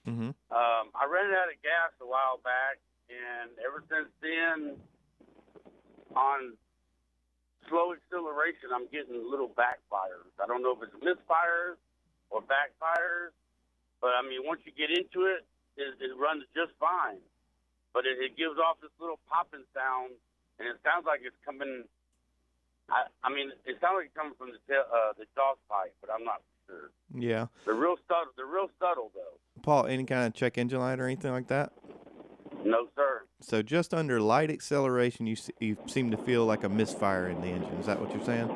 Mm-hmm. I ran out of gas a while back, and ever since then, on slow acceleration, I'm getting little backfires. I don't know if it's misfires or backfires, but, I mean, once you get into it, it runs just fine. But it gives off this little popping sound, and it sounds like it's coming. I mean, it sounds like it's coming from the exhaust pipe, but I'm not sure. Yeah. They're real subtle, though. Paul, any kind of check engine light or anything like that? No, sir. So just under light acceleration, you seem to feel like a misfire in the engine. Is that what you're saying?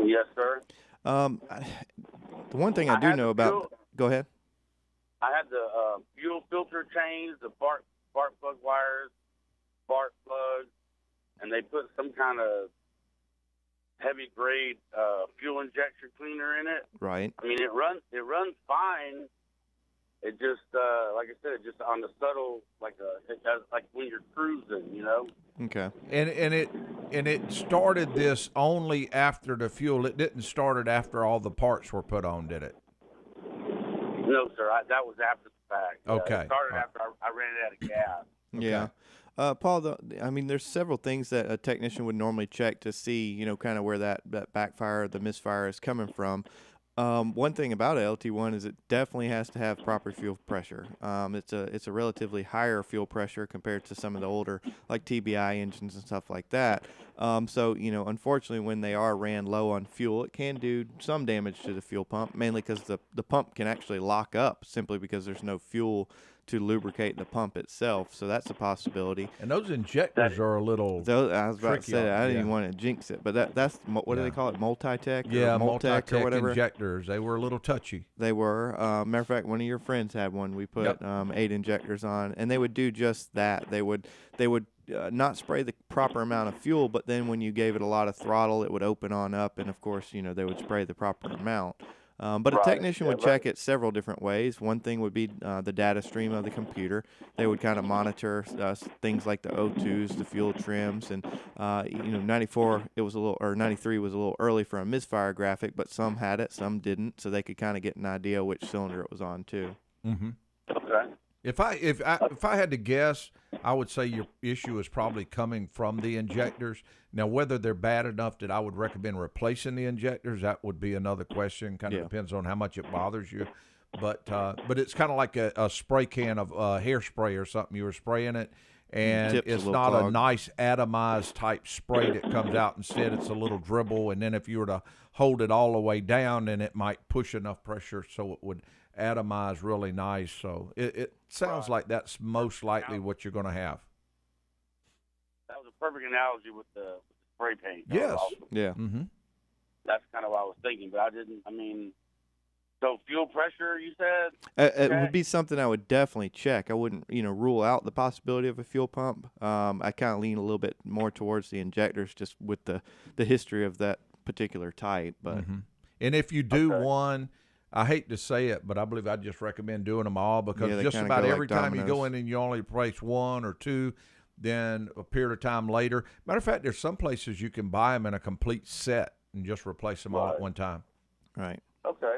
Yes, sir. The one thing I do know about. Go ahead. I had the fuel filter changed, the spark plug wires, spark plugs, and they put some kind of heavy grade fuel injection cleaner in it. Right. I mean, it runs fine, it just, like I said, just on the subtle, like when you're cruising, you know. Okay. And it started this only after the fuel. It didn't start it after all the parts were put on, did it? No, sir. That was after the fact. Okay. It started after I ran out of gas. Yeah. Paul, I mean, there's several things that a technician would normally check to see, you know, kind of where that backfire, the misfire is coming from. One thing about a LT1 is it definitely has to have proper fuel pressure. It's a relatively higher fuel pressure compared to some of the older like TBI engines and stuff like that. So, you know, unfortunately, when they are ran low on fuel, it can do some damage to the fuel pump, mainly because the pump can actually lock up simply because there's no fuel to lubricate the pump itself. So that's a possibility. And those injectors are a little I was about to say that. I didn't yeah. even want to jinx it, but that's what do they call it? Multi-tech? Yeah, or multi-tech or whatever. injectors. They were a little touchy. They were. Matter of fact, one of your friends had one. We put 8 injectors on, and they would do just that. They would not spray the proper amount of fuel, but then when you gave it a lot of throttle, it would open on up, and of course, you know, they would spray the proper amount. But a technician would check it several different ways. One thing would be the data stream of the computer. They would kind of monitor things like the O2s, the fuel trims, and you know, 94 it was a little, or 93 was a little early for a misfire graphic, but some had it, some didn't, so they could kind of get an idea which cylinder it was on too. Mm-hmm. Okay. If I had to guess, I would say your issue is probably coming from the injectors. Now, whether they're bad enough that I would recommend replacing the injectors, that would be another question. Kind of depends on how much it bothers you. But it's kind of like a spray can of hairspray or something. You were spraying it, and it's not a nice atomized type spray that comes out. Instead, it's a little dribble. And then if you were to hold it all the way down, then it might push enough pressure so it would atomize really nice. So it sounds like that's most likely what you're going to have. That was a perfect analogy with the spray paint. Yes. Awesome. Yeah. Mm-hmm. That's kind of what I was thinking, but I didn't. I mean, so fuel pressure, you said? It would be something I would definitely check. I wouldn't, you know, rule out the possibility of a fuel pump. I kind of lean a little bit more towards the injectors, just with the history of that particular type. But and if you do one, I hate to say it, but I believe I'd just recommend doing them all, because just about every time you go in and you only replace 1 or 2, then a period of time later. Matter of fact, there's some places you can buy them in a complete set and just replace them all at one time. Right. Okay.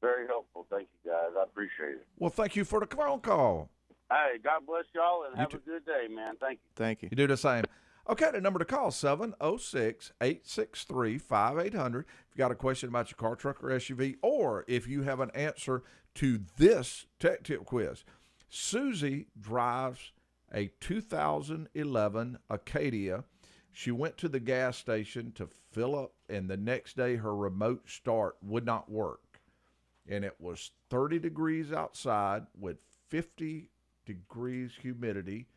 Very helpful. Thank you, guys. I appreciate it. Well, thank you for the phone call. Hey, God bless y'all, and have a good day, man. Thank you. Thank you. You do the same. Okay, the number to call, 706-863-5800. If you got a question about your car, truck, or SUV, or if you have an answer to this tech tip quiz. Susie drives a 2011 Acadia. She went to the gas station to fill up, and the next day her remote start would not work. And it was 30 degrees outside with 50 degrees humidity.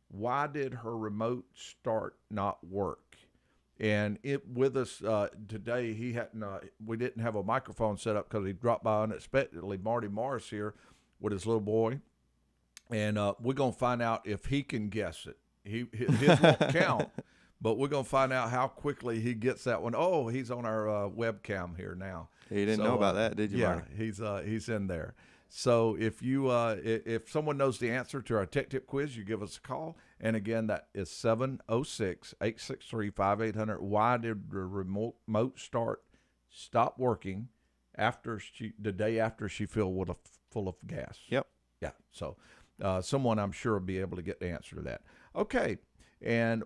Why did her remote start not work? And it with us today, he hadn't. We didn't have a microphone set up because he dropped by unexpectedly. Marty Morris here with his little boy, and we're gonna find out if he can guess it. His won't count, but we're gonna find out how quickly he gets that one. Oh, he's on our webcam here now. You didn't know about that, did you, Yeah, Marty? he's in there. So if you if someone knows the answer to our tech tip quiz, you give us a call. And again, that is 706-863-5800. Why did the remote start stop working after the day after she filled full of gas? Yep. Yeah. So someone I'm sure will be able to get the answer to that. Okay. And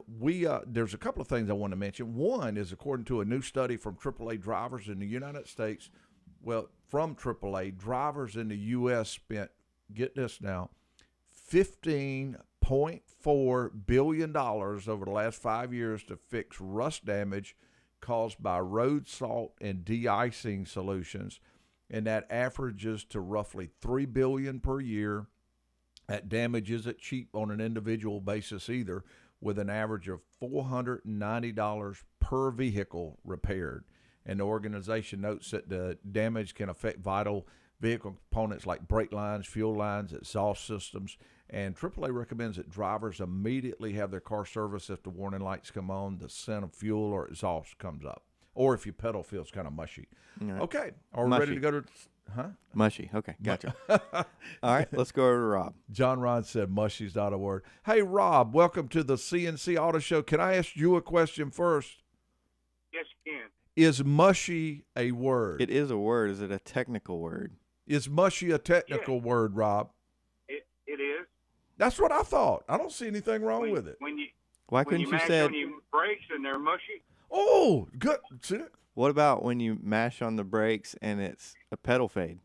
there's a couple of things I want to mention. One is, according to a new study from AAA drivers in the United States, from AAA, drivers in the U.S. spent, get this now, $15.4 billion over the last 5 years to fix rust damage caused by road salt and de-icing solutions. And that averages to roughly $3 billion per year. That damage isn't cheap on an individual basis either, with an average of $490 per vehicle repaired. And the organization notes that the damage can affect vital vehicle components like brake lines, fuel lines, exhaust systems. And AAA recommends that drivers immediately have their car serviced if the warning lights come on, the scent of fuel or exhaust comes up. or if your pedal feels kind of mushy. Right. Okay, are we Mushy. ready to go to? Huh? Mushy. Okay, gotcha. All right, let's go over to Rob. John Ron said mushy's not a word. Hey, Rob, welcome to the CNC Auto Show. Can I ask you a question first? Yes, you can. Is mushy a word? It is a word. Is it a technical word? Is mushy a technical word, Rob? It is. That's what I thought. I don't see anything wrong with it. When you Why when couldn't you you mash said? on your brakes and they're mushy. Oh, good. See that? What about when you mash on the brakes and it's a pedal fade?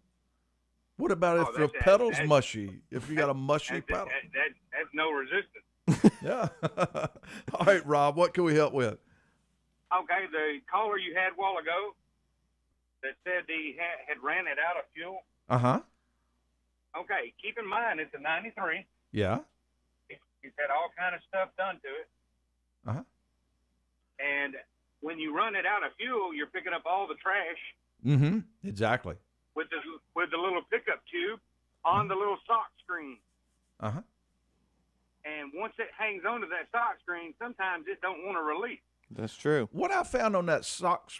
What about if the pedal's mushy? If you got a mushy pedal? That's no resistance. Yeah. All right, Rob, what can we help with? Okay, the caller you had a while ago that said he had ran it out of fuel. Uh-huh. Okay, keep in mind it's a 93. Yeah. He's had all kind of stuff done to it. Uh-huh. And when you run it out of fuel, you're picking up all the trash Mm-hmm. Exactly. with the little pickup tube on the little sock screen. Uh-huh. And once it hangs onto that sock screen, sometimes it don't want to release. That's true. What I found on that sock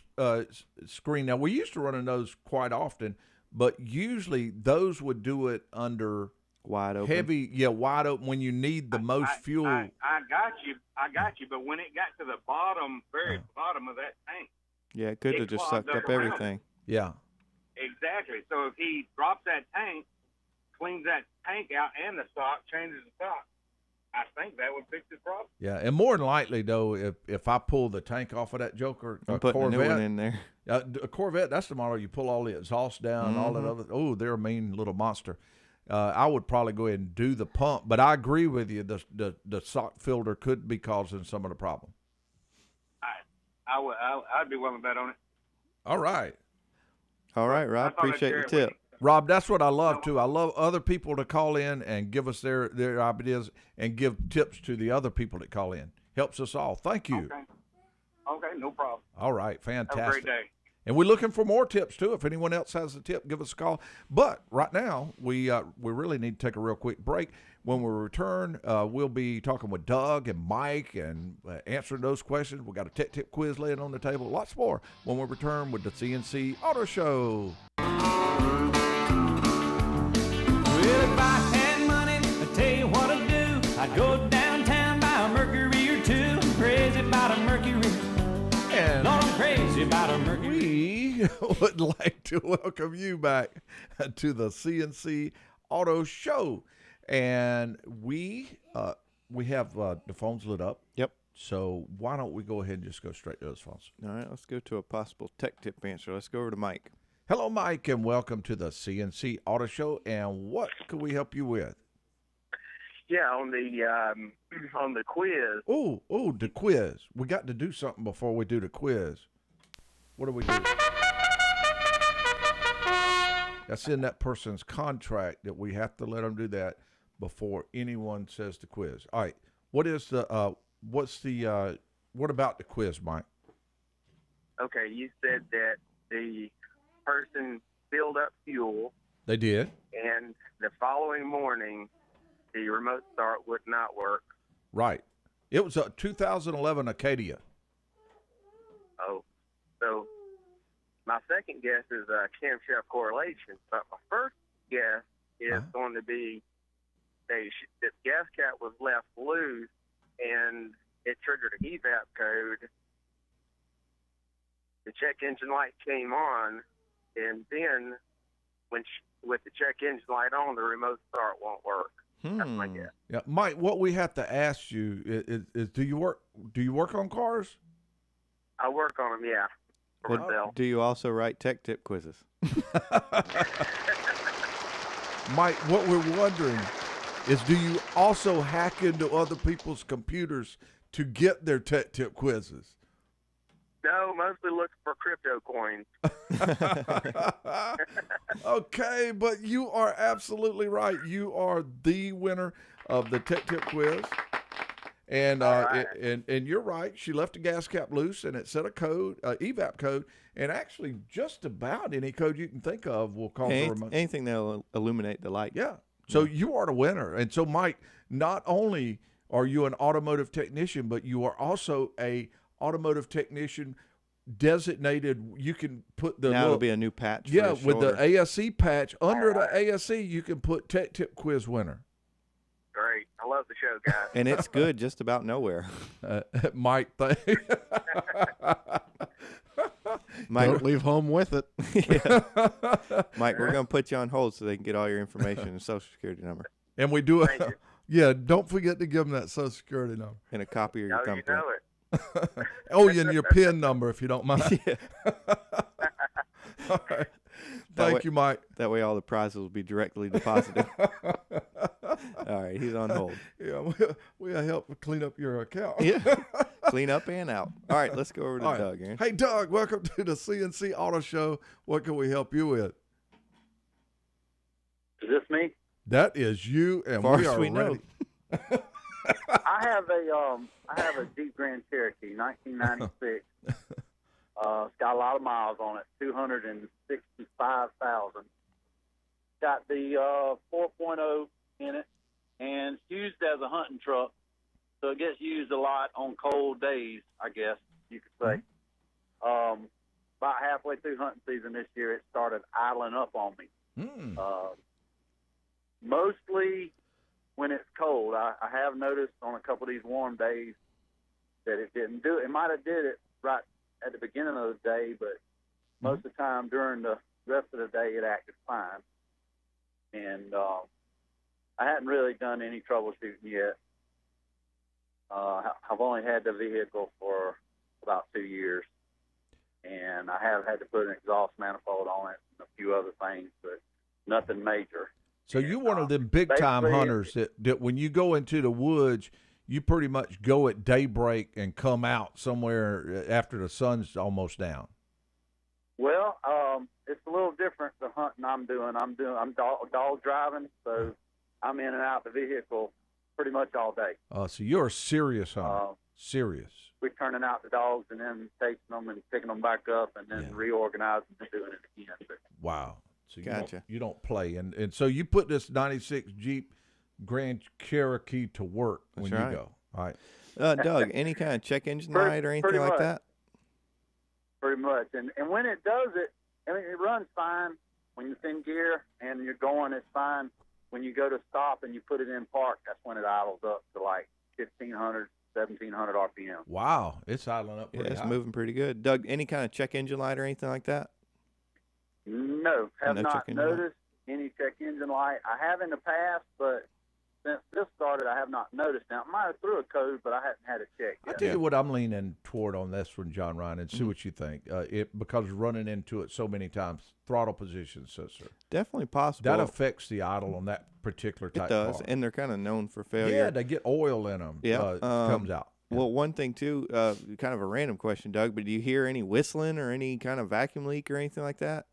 screen, now we used to run in those quite often, but usually those would do it under Wide open. heavy, wide open when you need the most fuel. I got you. But when it got to the bottom, very bottom of that tank, Yeah, it could have just clogged sucked up up around everything. Yeah. exactly. So if he drops that tank, cleans that tank out and the sock, changes the sock, I think that would fix the problem. Yeah, and more than likely, though, if I pull the tank off of that Joker, I'm a putting Corvette, a new one in there. A Corvette, that's the model you pull all the exhaust down, all that other. Oh, they're a mean little monster. I would probably go ahead and do the pump, but I agree with you. The sock filter could be causing some of the problem. I'd be willing to bet on it. All right, All right, Rob. I thought I'd Appreciate share your it with tip. Rob, that's what I love too. I love other people to call in and give us their ideas and give tips to the other people that call in. Helps us all. Thank you. Okay, no problem. All right, fantastic. Have a great day. And we're looking for more tips too. If anyone else has a tip, give us a call. But right now, we really need to take a real quick break. When we return, we'll be talking with Doug and Mike and answering those questions. We got a tech tip quiz laying on the table. Lots more when we return with the CNC Auto Show. Well, if I had money, I'd tell you what I'd do. I'd go downtown, buy a Mercury or two. I'm crazy about a Mercury. And Lord, I'm crazy about a Mercury. we would like to welcome you back to the CNC Auto Show. And we have the phones lit up. Yep. So why don't we go ahead and just go straight to those phones? All right, let's go to a possible tech tip answer. Let's go over to Mike. Hello, Mike, and welcome to the CNC Auto Show. And what could we help you with? Yeah, on the quiz. Oh, the quiz. We got to do something before we do the quiz. What do we do? That's in that person's contract that we have to let them do that before anyone says the quiz. All right. What about the quiz, Mike? Okay, you said that the person filled up fuel, They did. and the following morning, the remote start would not work. Right. It was a 2011 Acadia. Oh, so my second guess is camshaft correlation, but my first guess is going to be the gas cap was left loose and it triggered an evap code. The check engine light came on, and then with the check engine light on, the remote start won't work. That's my guess. Yeah, Mike. What we have to ask you is do you work on cars? I work on them, yeah. For myself. Do you also write tech tip quizzes? Mike, what we're wondering is do you also hack into other people's computers to get their tech tip quizzes? No, mostly look for crypto coins. Okay, but you are absolutely right. You are the winner of the tech tip quiz. And and you're right. She left the gas cap loose, and it set a code, evap code, and actually just about any code you can think of will cause a remote. Anything that'll illuminate the light. Yeah. So you are the winner. And so, Mike, not only are you an automotive technician, but you are also a automotive technician designated. You can put the now it'll be a new patch. for his with the shoulder. ASE patch under the ASE. You can put Tech Tip Quiz winner. Great. I love the show, guys. And it's good just about nowhere. Mike, Mike, Don't leave home with it. Mike, we're going to put you on hold so they can get all your information and social security number and we do Thank you. Yeah, don't forget to give them that Social Security number. and a copy of your Oh, you thumbprint. know it. Oh, and your PIN number if you don't mind. Yeah. All right. That Thank way- you, Mike. That way all the prizes will be directly deposited. All right, he's on hold. Yeah, we'll help clean up your account. Yeah. Clean up and out. All right, let's go over to All right. Doug, Aaron. Hey, Doug, welcome to the CNC Auto Show. What can we help you with? Is this me? That is you, and Far we as are we know. ready. I have a Jeep Grand Cherokee, 1996. It's got a lot of miles on it, 265,000. Got the 4.0 in it, and it's used as a hunting truck, so it gets used a lot on cold days, I guess you could say. About halfway through hunting season this year, it started idling up on me. Mostly when it's cold. I have noticed on a couple of these warm days that it didn't do it. It might have did it right at the beginning of the day, but most of the time during the rest of the day it acted fine. And I hadn't really done any troubleshooting yet. I've only had the vehicle for about 2 years, and I have had to put an exhaust manifold on it and a few other things, but nothing major. So you're one of them big-time basically, hunters that when you go into the woods, you pretty much go at daybreak and come out somewhere after the sun's almost down. Well, it's a little different the hunting I'm doing. I'm dog driving, so I'm in and out the vehicle pretty much all day. So you're a serious hunter. Serious. We're turning out the dogs and then taking them and picking them back up and then reorganizing and doing it again. But, wow. So Gotcha. You don't play. And so you put this 96 Jeep Grand Cherokee to work when That's you right. go. All right. Doug, any kind of check engine Pretty- light or anything pretty like much. that? pretty much. And when it does it, I mean, it runs fine when it's in gear and you're going, it's fine. When you go to stop and you put it in park, that's when it idles up to like 1,500, 1,700 RPM. Wow, it's idling up pretty Yeah, it's high. moving pretty good. Doug, any kind of check engine light or anything like that? No, have No not check engine light? noticed any check engine light. I have in the past, but since this started, I have not noticed. Now, I might have threw a code, but I hadn't had it checked I yet. tell you what I'm leaning toward on this one, John Ryan, and Mm-hmm. see what you think. Because running into it so many times, throttle position sensor. Definitely possible. That affects the idle on that particular type it does, car. and they're kind of known for failure. Yeah, they get oil in them. Yeah, comes out. Well, one thing too, kind of a random question, Doug, but do you hear any whistling or any kind of vacuum leak or anything like that?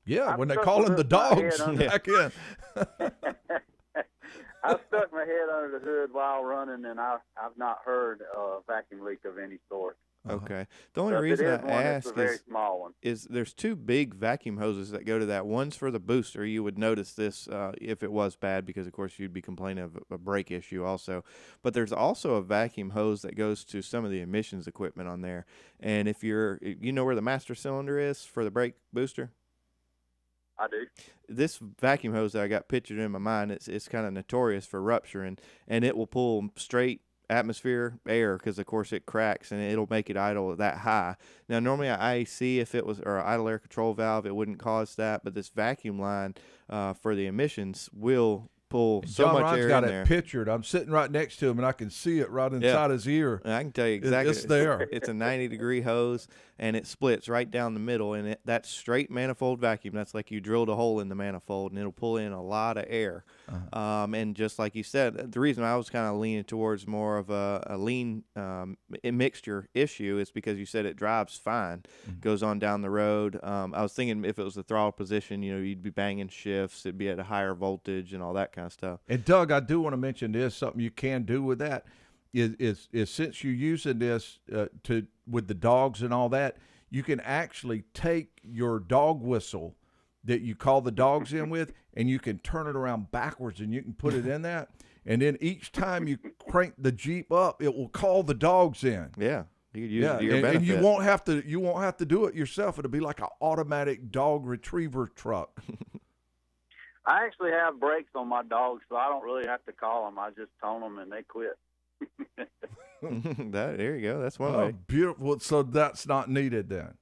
Yeah, I'm when they stuck call with in the my head dogs under- back in. I stuck my head under the hood while running, and I've not heard a vacuum leak of any sort. Okay. The only So if reason it I is one, it's ask a very is small one. there's two big vacuum hoses that go to that. One's for the booster. You would notice this if it was bad because, of course, you'd be complaining of a brake issue also. But there's also a vacuum hose that goes to some of the emissions equipment on there. And if you know where the master cylinder is for the brake booster? I do. This vacuum hose that I got pictured in my mind, it's kind of notorious for rupturing, and it will pull straight atmosphere air because of course it cracks and it'll make it idle that high. Now normally an IAC, if it was, or an idle air control valve, it wouldn't cause that, but this vacuum line for the emissions will pull so John much Ryan's air got in it there. pictured. I'm sitting right next to him, and I can see it right inside his ear. And I can tell you exactly. It's there. It's a 90-degree hose, and it splits right down the middle, and that's straight manifold vacuum. That's like you drilled a hole in the manifold, and it'll pull in a lot of air. And just like you said, the reason I was kind of leaning towards more of a lean mixture issue is because you said it drives fine, goes on down the road. I was thinking if it was the throttle position, you'd be banging shifts, it'd be at a higher voltage and all that kind of stuff. And Doug, I do want to mention this. Something you can do with that is since you're using this with the dogs and all that, you can actually take your dog whistle that you call the dogs in with, and you can turn it around backwards, and you can put it in that. And then each time you crank the Jeep up, it will call the dogs in. Yeah. You could use it to your benefit. And you won't have to do it yourself. It'll be like an automatic dog retriever truck. I actually have brakes on my dogs, so I don't really have to call them. I just tone them and they quit. There you go. That's one way. Beautiful. So that's not needed then.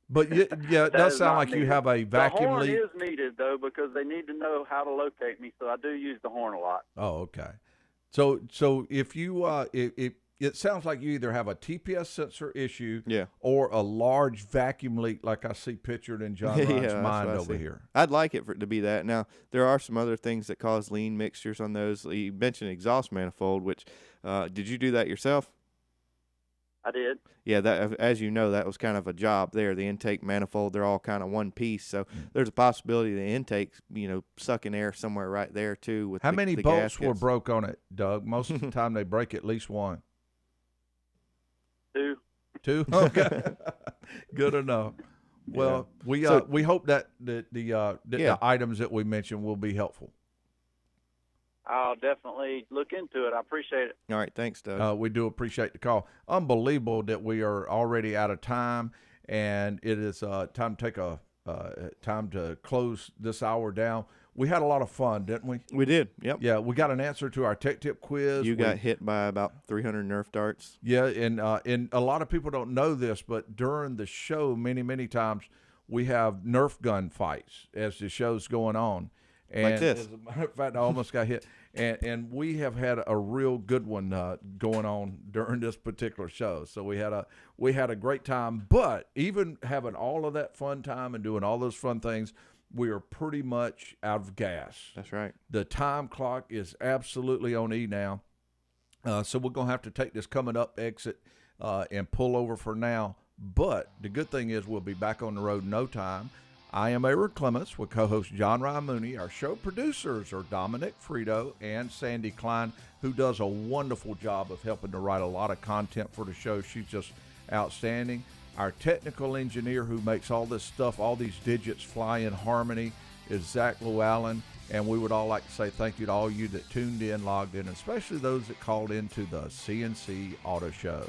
But it does sound like needed. you have a vacuum the horn leak. is needed, though, because they need to know how to locate me, so I do use the horn a lot. Oh, okay. So if you it sounds like you either have a TPS sensor issue, or a large vacuum leak, like I see pictured in John Ryan's mind over here. I'd like it for it to be that. Now there are some other things that cause lean mixtures on those. You mentioned exhaust manifold, which did you do that yourself? I did. Yeah, that, as you know, that was kind of a job there. The intake manifold, they're all kind of one piece. So there's a possibility the intake's, sucking air somewhere right there too. With How many bolts gaskets. were broke on it, Doug? Most of the time they break at least one. Two? Okay. Good enough. Well, we hope that the items that we mentioned will be helpful. I'll definitely look into it. I appreciate it. All right. Thanks, Doug. We do appreciate the call. Unbelievable that we are already out of time, and it is time to take time to close this hour down. We had a lot of fun, didn't we? We did. Yep. Yeah, we got an answer to our tech tip quiz. You got hit by about 300 Nerf darts. Yeah, and a lot of people don't know this, but during the show, many times we have Nerf gun fights as the show's going on. And like this. As a matter of fact, I almost got hit. And we have had a real good one going on during this particular show. So we had a great time. But even having all of that fun time and doing all those fun things, we are pretty much out of gas. That's right. The time clock is absolutely on E now. So we're going to have to take this coming up exit and pull over for now. But the good thing is we'll be back on the road in no time. I am Aaron Clements with co-host John Ryan Mooney. Our show producers are Dominic Frito and Sandy Klein, who does a wonderful job of helping to write a lot of content for the show. She's just outstanding. Our technical engineer who makes all this stuff, all these digits fly in harmony, is Zach Llewellyn. And we would all like to say thank you to all you that tuned in, logged in, especially those that called into the CNC Auto Show.